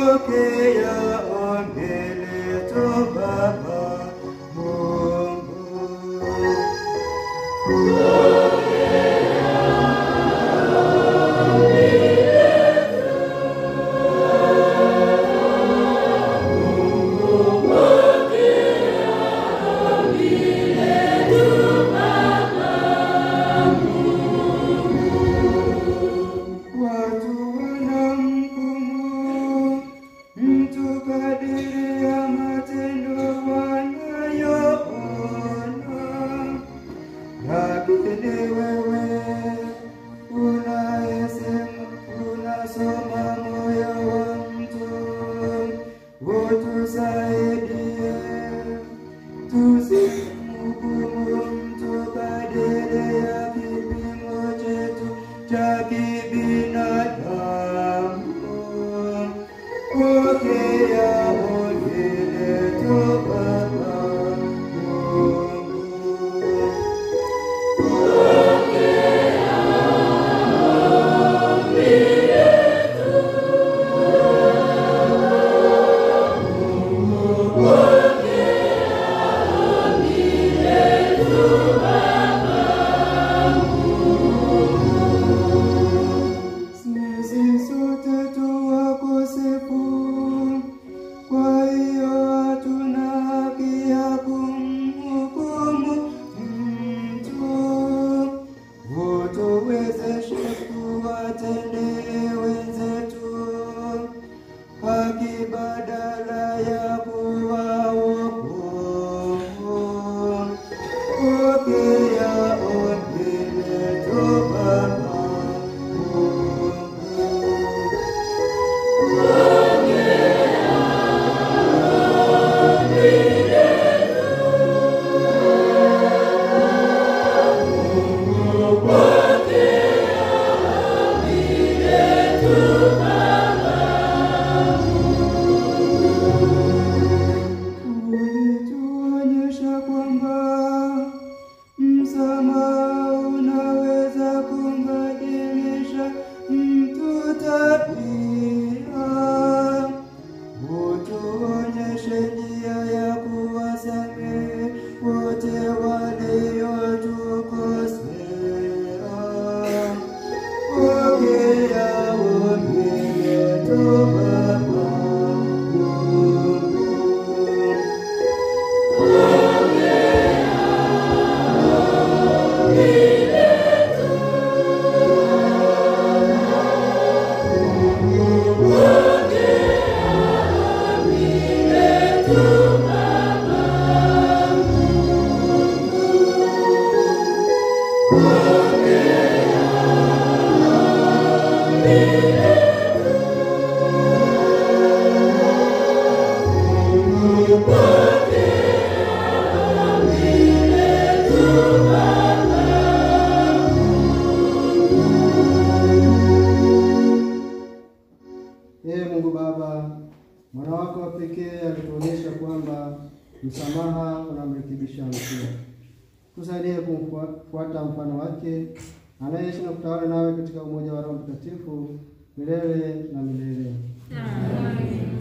pokea ombi letu Baba Mungu. Watu wanamhukumu mtu kadiri ya matendo wanayoona, lakini wewe unasoma moyo wa mtu, utusaidie tusimhukumu mtu kadiri ya kipimo chetu cha kibinadamu. Pokea ombi letu Baba Mungu. Sisi sote tu wakosefu, kwa hiyo hatuna haki ya kumhukumu mtu. Utuwezeshe kuwatendea wenzetu haki badala ya kuwahukumu. Pokea ombi letu Baba Mungu. Ulituonyesha kwamba msamaha unaweza kumbadilisha mtu tabia. Utuonyeshe njia ya kuwasamehe wote waliotukosea. Pokea ombi letu Baba Mungu. Ee Mungu Baba, mwana wako wa pekee alituonyesha kwamba msamaha unamrekebisha mtu. Tusaidie kufuata mfano wake, anayeishi na kutawala nawe katika umoja wa Roho Mtakatifu milele na milele. Amen.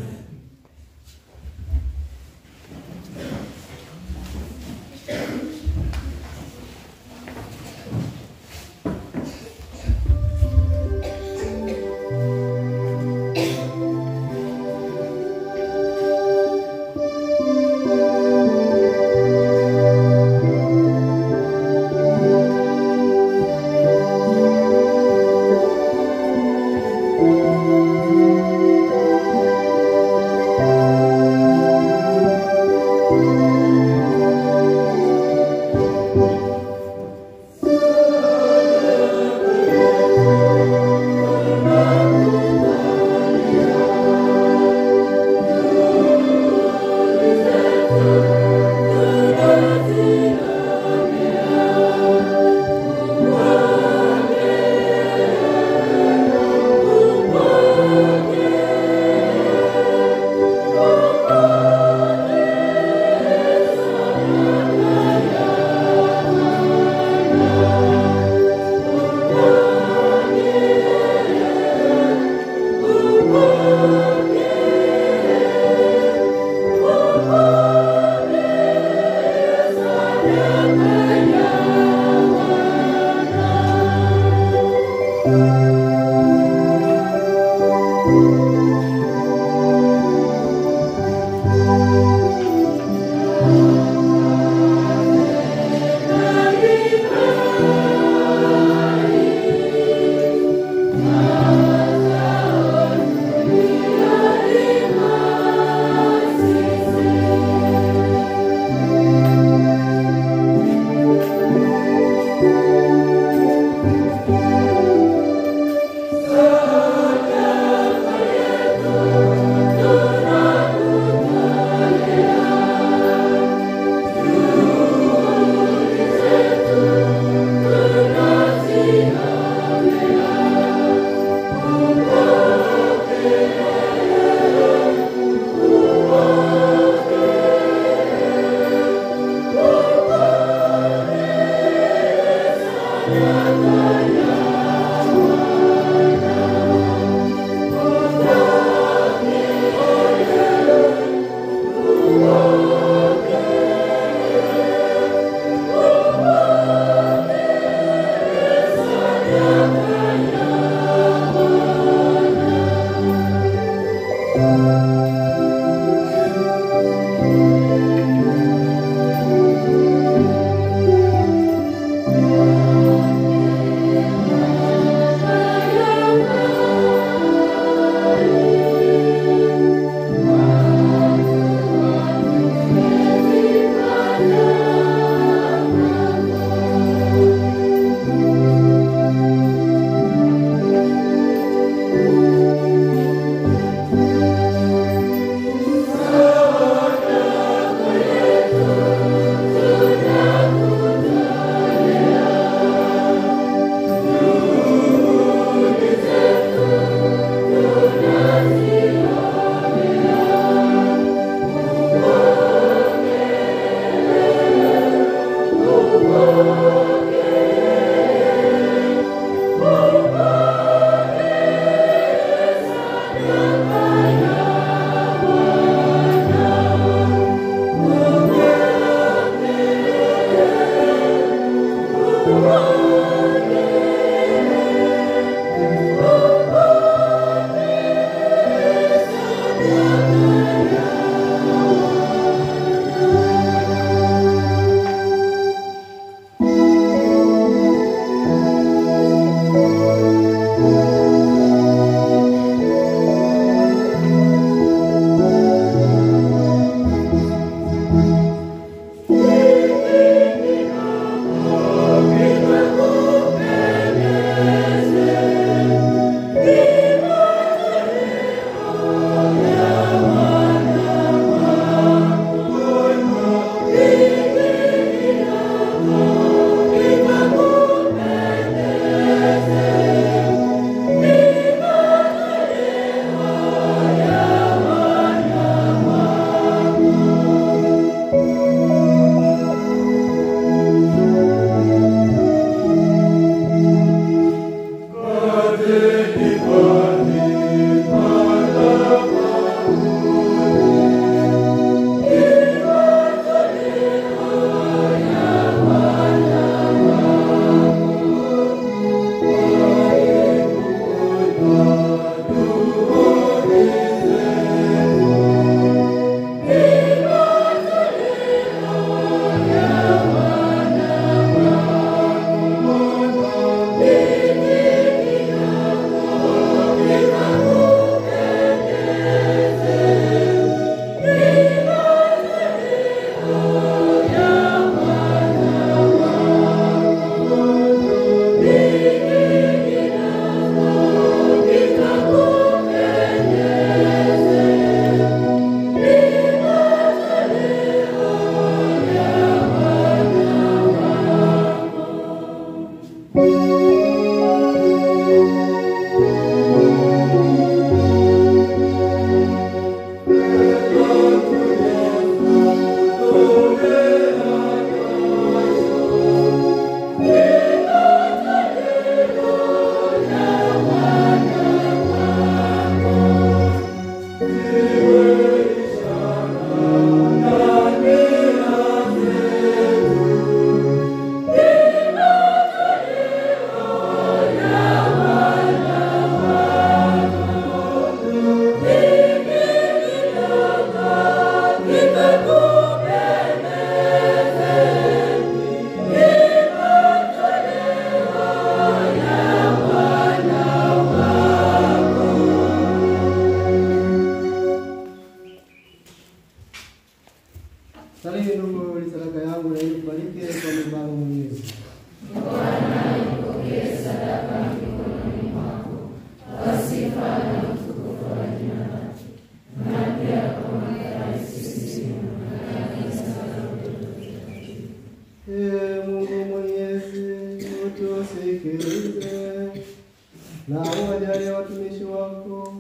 wajalie watumishi wako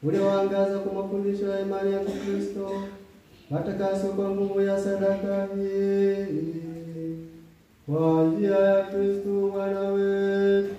uliowaangaza kwa mafundisho ya imani ya Kristo, watakaswe kwa nguvu ya sadaka hii kwa njia ya Kristo Bwana wetu.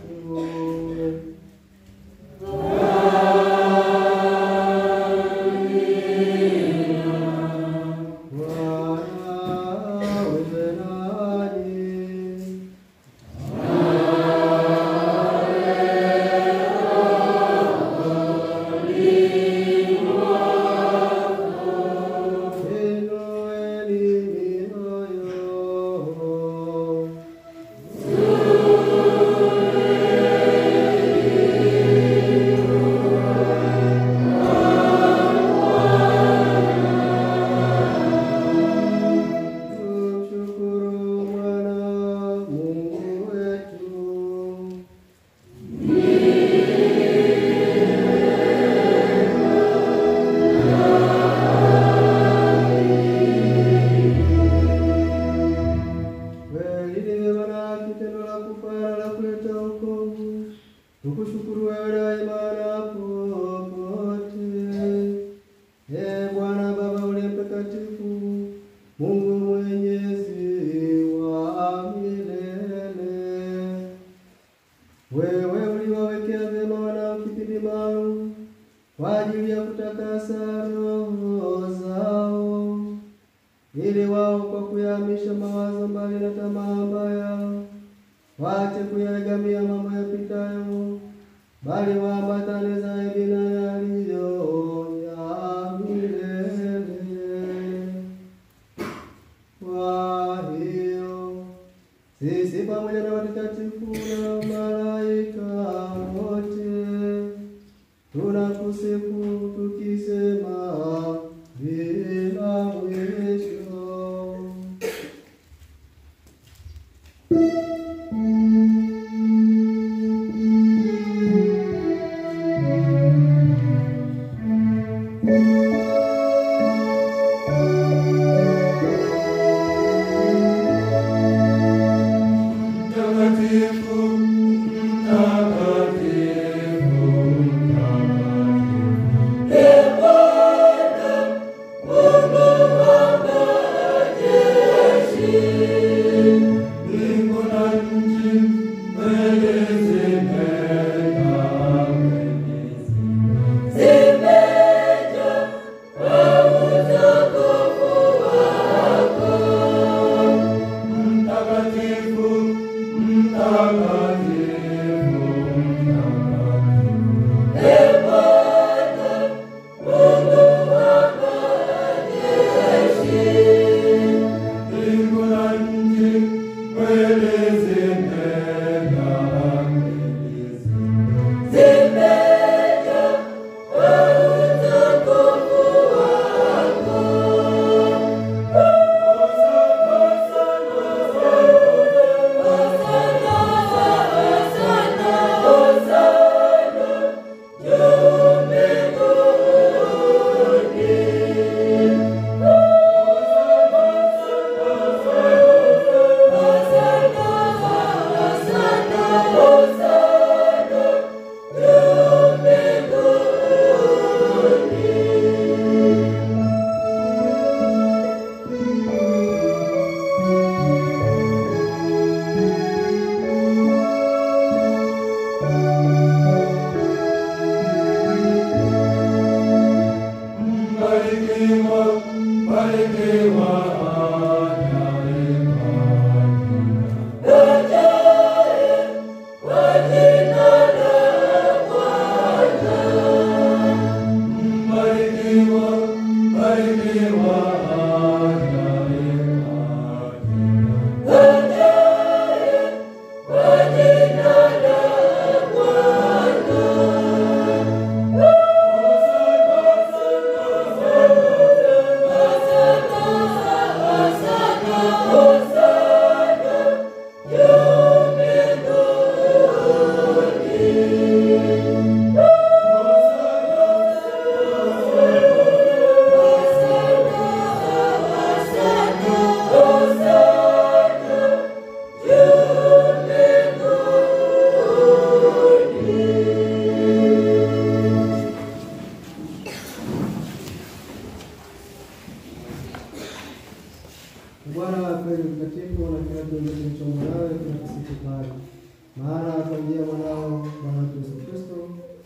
Tukushukuru wewe daima na popote. Bwana Baba uliye mtakatifu, Mungu mwenyezi wa milele, wewe uliwawekea vyema wanao kipindi maalum kwa ajili ya kutakasa roho zao, ili wao kwa kuyahamisha mawazo mbali na tamaa mbaya waache kuyaegamia mambo yapitayo, bali waambatane zaidi na yaliyo ya milele. Kwa hiyo sisi pamoja na watakatifu na malaika wote tunakusifu tukisema bila mwisho. Mtakatifu,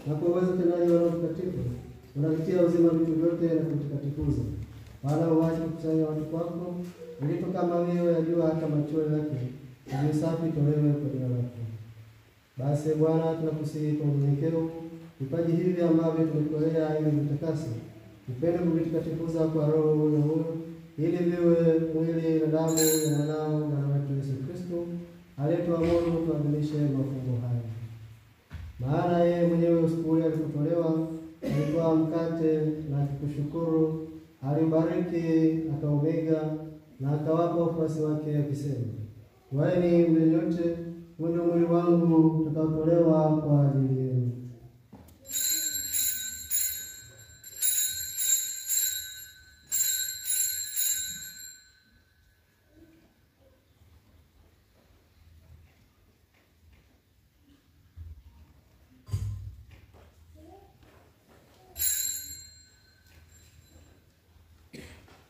na kwa uwezo utendaji wa Roho Mtakatifu unavitia uzima vitu vyote na kuvitakatifuza, wala uache kukusanya watu kwako, ili kama wewe yajua hata machweo yake ni safi tolewe kwa jina lako. Basi Bwana, tunakusihi kwa unyenyekevu vipaji hivi ambavyo tumekutolea ili vitakase, upende kuvitakatifuza kwa Roho huyo, ili viwe mwili na damu ya mwanao Bwana wetu Yesu Kristo, aliyetuamuru tuadhimishe mafumbo haya. Maana yeye mwenyewe usiku ule alipotolewa, alitoa mkate na kushukuru, aliubariki, akaumega na akawapa wafuasi wake akisema, "Twaeni mle nyote, huu ndio mwili wangu utakaotolewa kwa ajili yenu."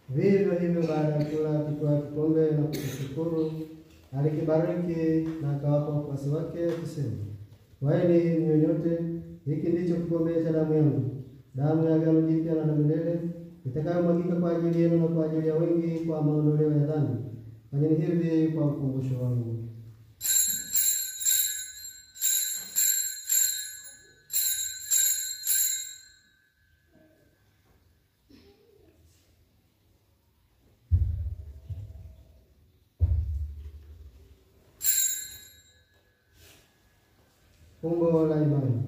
Vivyo hivyo baada ya kula, akitwaa kikombe na kushukuru, alikibariki na akawapa wafuasi wake akisema, "Twaeni mnywe nyote, hiki ndicho kikombe cha damu yangu, damu ya agano jipya na la milele, itakayomwagika kwa ajili yenu na kwa ajili ya wengi kwa maondoleo ya dhambi. Fanyeni hivi kwa ukumbusho wangu." Fumbo la imani.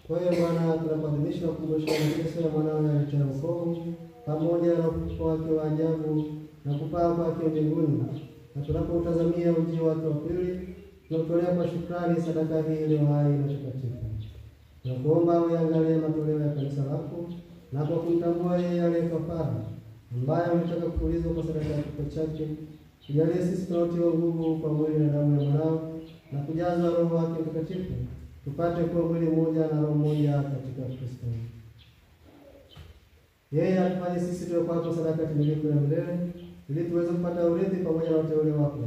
Kwa hiyo Bwana, tunapoadhimisha ukumbusho wa mateso ya mwanao yaletea wokovu, pamoja na ufufuo wake wa ajabu na kupaa kwake mbinguni, na tunapoutazamia ujio wake wa pili, tunakutolea kwa shukrani sadaka hii iliyo hai na takatifu. Tunakuomba uangalie matoleo ya kanisa lako, na kwa kumtambua yeye aliye kafara, ambaye ametaka kupulizwa kwa sadaka ya kifo chake, tujalie sisi tunaotiwa nguvu kwa mwili na damu ya mwanao, na kujazwa Roho wake Mtakatifu, tupate kuwa mwili mmoja na roho moja katika Kristo. Yeye atufanye sisi tuwe kwako sadaka timilifu ya milele, ili tuweze kupata urithi pamoja na wateule wako.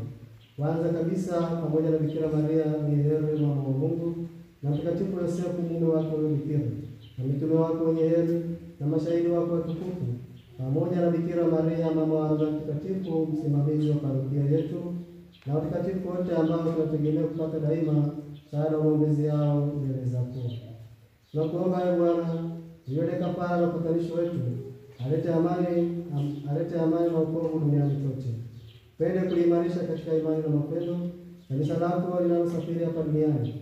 Kwanza kabisa pamoja na Bikira Maria mwenye mama wa Mungu, na Mtakatifu Yosefu mume wako yule Bikira, na mitume wako wenye heri, na mashahidi wako watukufu, pamoja na Bikira Maria mama wa Roho Mtakatifu, msimamizi wa parokia yetu, na watakatifu wote ambao tunategemea kupata daima msaada wa maombezi yao mbele zako. Tunakuomba ewe Bwana, yule kafara na upatanisho wetu, alete amani na wokovu duniani kote. Pende kuliimarisha katika imani na mapendo kanisa lako linalosafiri hapa duniani,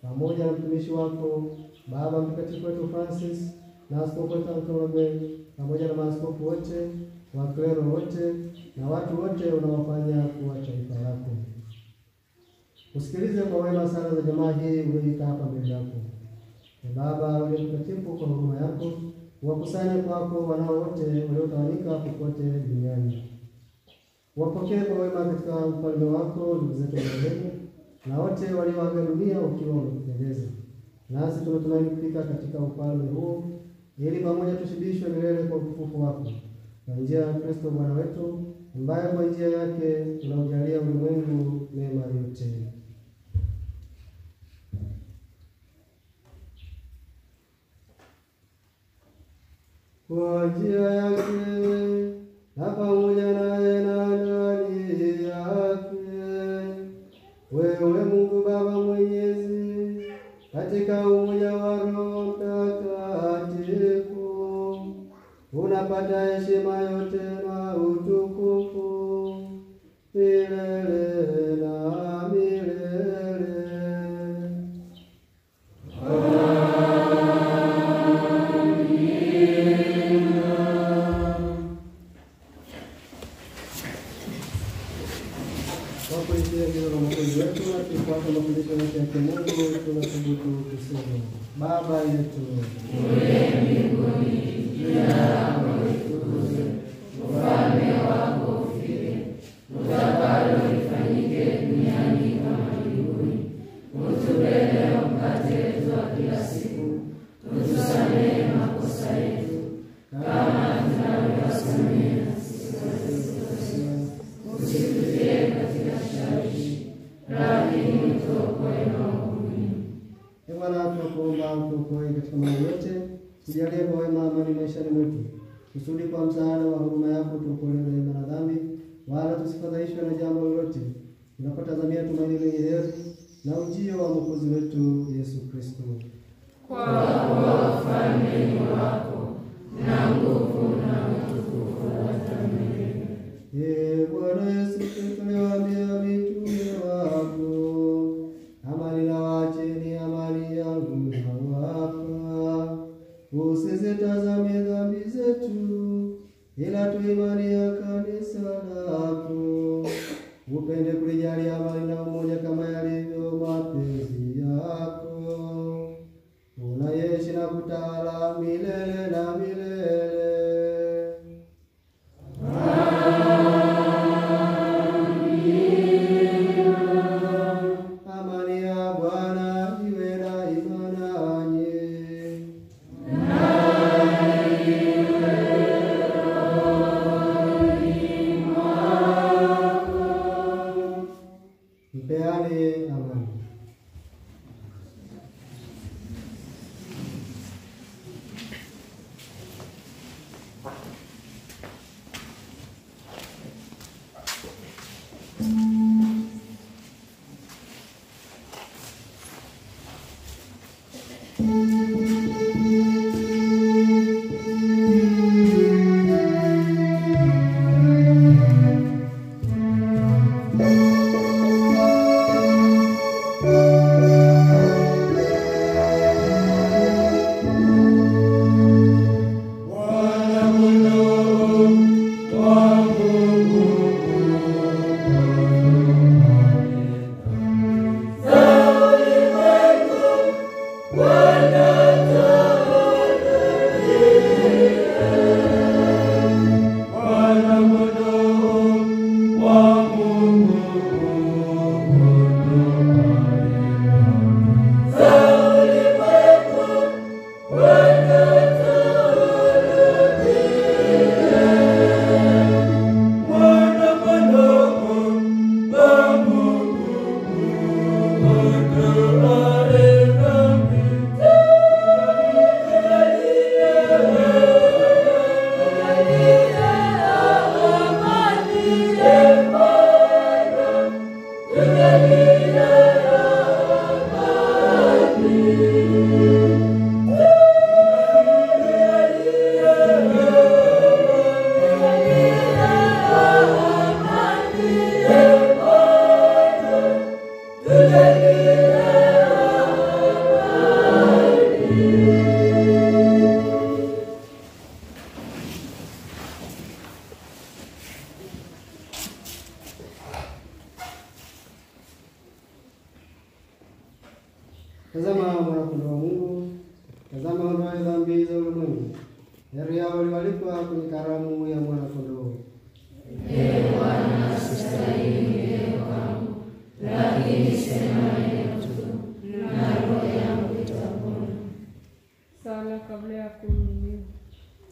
pamoja na mtumishi wako Baba Mtakatifu wetu Francis na askofu wetu Antologwe, pamoja na maaskofu wote, waklero wote na watu wote unaowafanya kuwa taifa lako. Usikilize kwa wema sala za jamaa hii ulioita hapa mbele yako. Baba uliye mtakatifu, kwa huruma yako wakusanye kwako wanao wote waliotawanyika popote duniani. Wapokee kwa wema katika ufalme wako ndugu zetu marehemu, na wote walioaga dunia ukiwa umekupendeza. Nasi tunatumaini kufika katika ufalme huu, ili pamoja tushibishwe milele kwa utukufu wako, kwa njia ya Kristo Bwana wetu, ambaye kwa njia yake tunaujalia ulimwengu mema yote. Kwa njia yake na pamoja naye na ndani yake, wewe Mungu Baba Mwenyezi, katika umoja wa Roho Mtakatifu, unapata heshima yote na utukufu milele na milele. Kwa kupitia jina la Mwokozi wetu na tufuate mafundisho yote ya Mungu, tunathubutu kusema: Baba yetu uliye mbinguni, jina lako litukuzwe, ufalme wako ufike, utakalo lifanyike duniani kama mbinguni. Utupe leo mkate wetu wa kila siku, utusamehe makosa yetu kama tunavyowasamehe na sisi waliokosea, usitutie katika shawishi, lakini utuokoe maovuni. Ee Bwana, tunakuomba utuokoe katika mambo yote, tujalie kwa wema amani maishani mwetu, kusudi kwa msaada wa huruma yako tuokolewe rehema na dhambi, wala tusifadhaishwe na jambo lolote, tunapotazamia tumaini lenye heri na ujio wa Mwokozi wetu Yesu Kristo. Kwa kuwa ufalme ni wako na nguvu na utukufu hata milele. Ee Bwana Yesu Kristo, uliwaambia mitume wako, amani nawaacheni, amani yangu nawapa. Usizitazame dhambi zetu, ila tu imani ya kanisa lako. Upende kulijalia amani na umoja kama yalivyo mapenzi yako. Unaishi na kutawala milele na milele. Amani ya Bwana iwe daima nanyi. Mpeane amani. Tazama mwana-kondoo wa Mungu, tazama ondoaye dhambi za ulimwengu. Heri yao walioalikwa kwenye karamu ya mwana-kondoo. Ee Bwana, sistahili niwe kwangu, lakini sema neno tu, na roho yangu itapona. Sala kabla ya kuumia.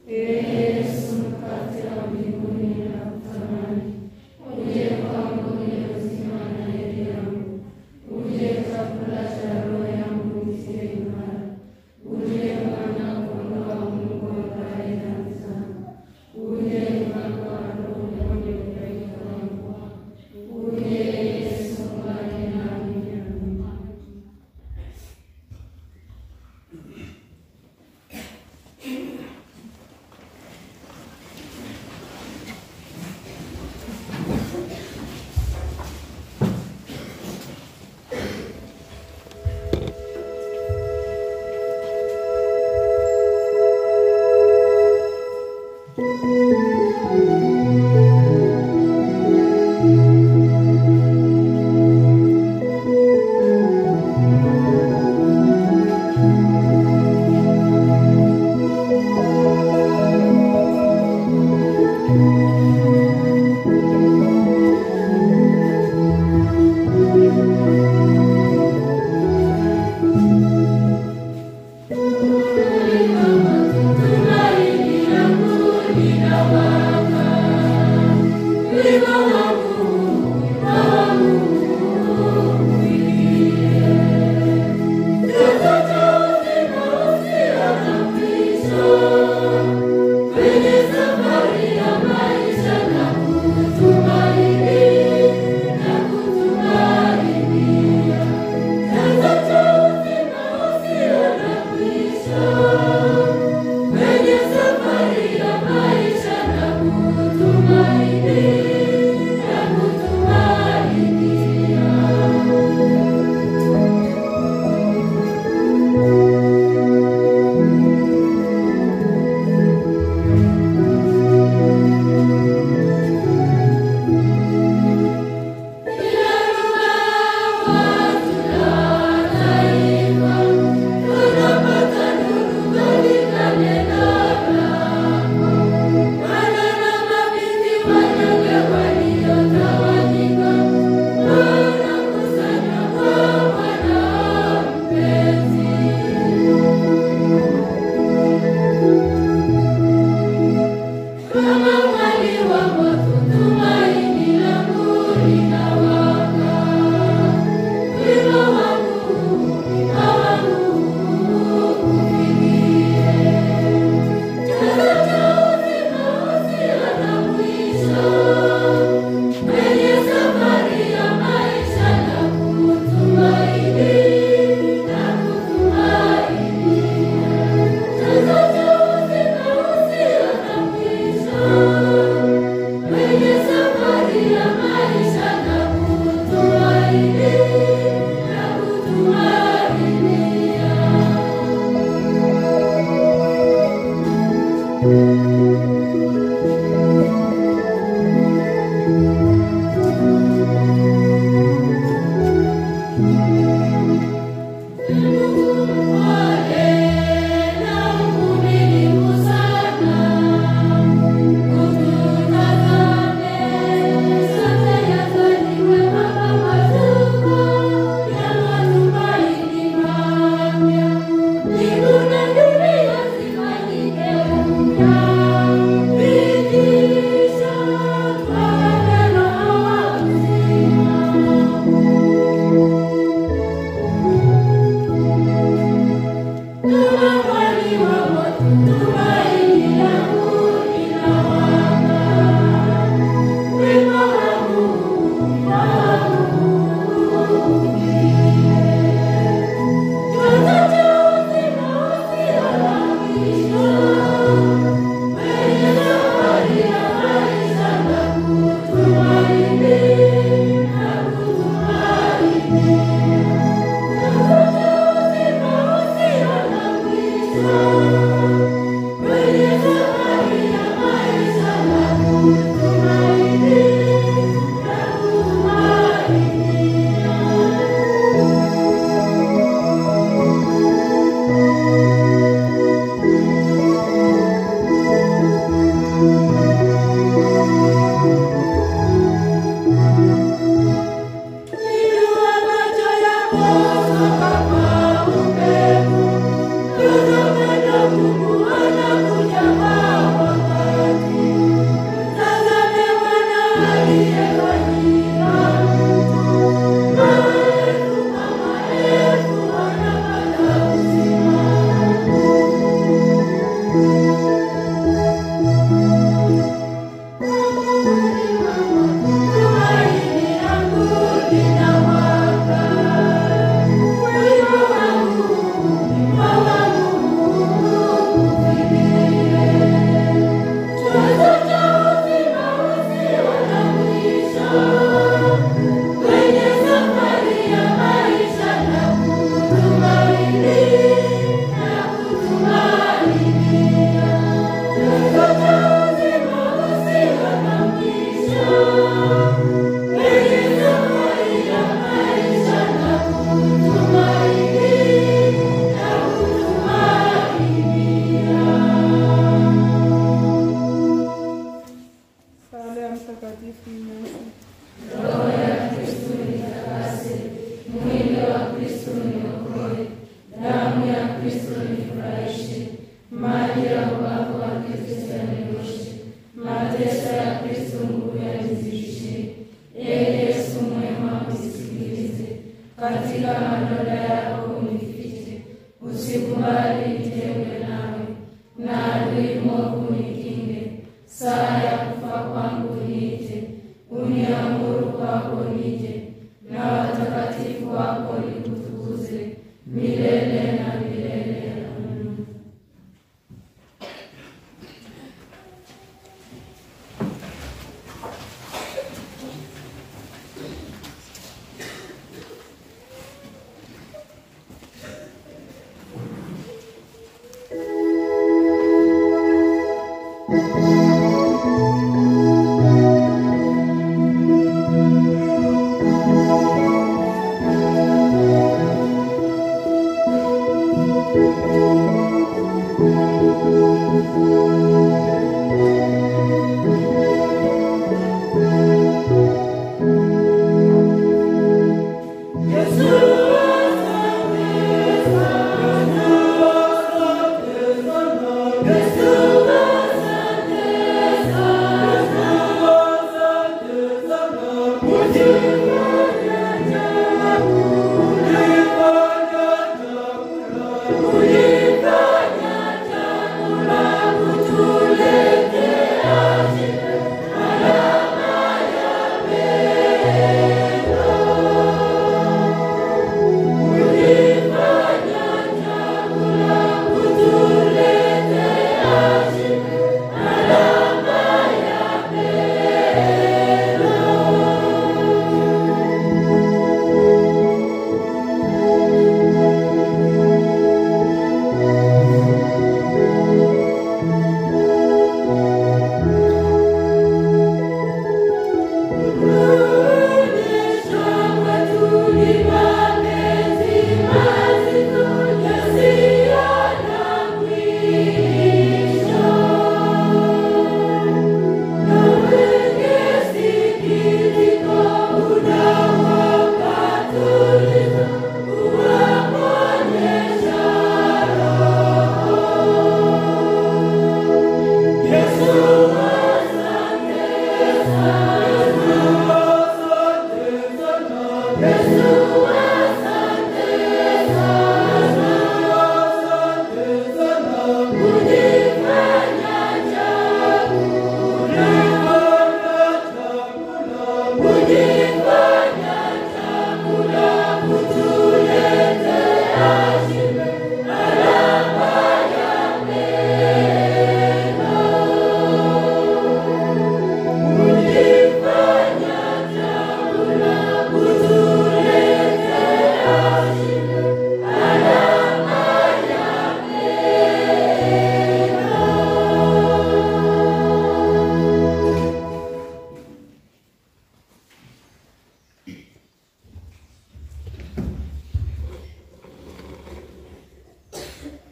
Ee Yesu, mkate wa mbinguni na kutamani, uje kwangu ni uzima na heri yangu. Uje chakula cha roho yangu isiyo imara. Uje mwana-kondoo wa Mungu ambaye dhambi zangu. Uje mwana-kondoo mwenye udhaifu wangu. Uje Yesu, mbali nami.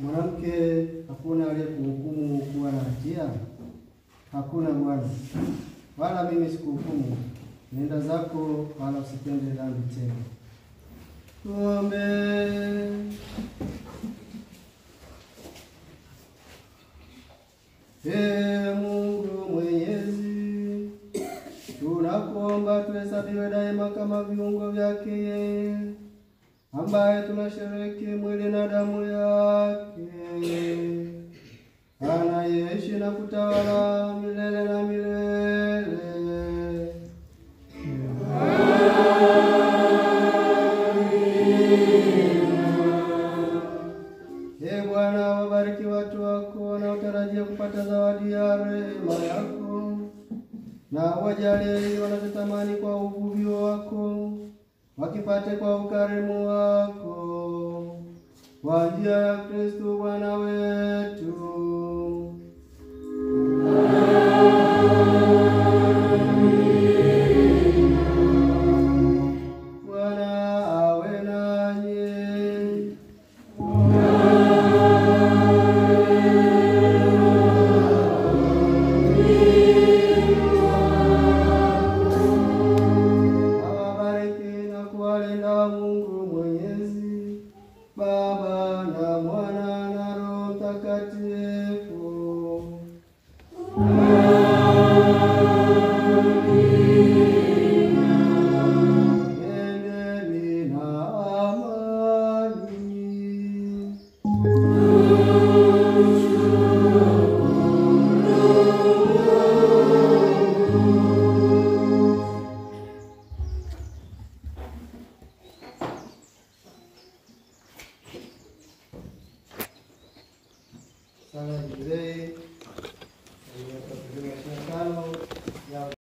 Mwanamke, hakuna aliyekuhukumu kuwa na hatia? Hakuna Bwana. Wala mimi sikuhukumu. Nenda zako, wala usitende dhambi tena. Tuombe. Ee Mungu Mwenyezi, tunakuomba tuhesabiwe daima kama viungo vyake yeye, ambaye tunashiriki mwili na damu yake, anayeishi na kutawala milele na milele. Ee Bwana, wabariki watu wako wanaotarajia kupata zawadi ya rehema yako, na wajalie wanachotamani kwa uvuvio wako, wakipate kwa ukarimu wako, kwa njia ya Kristo Bwana wetu. Bwana awe nanyi. Awabariki na kuwalinda Mungu Mwenyezi, Baba na Mwana na Roho Mtakatifu. Nendeni na amani. Sala Jubilei.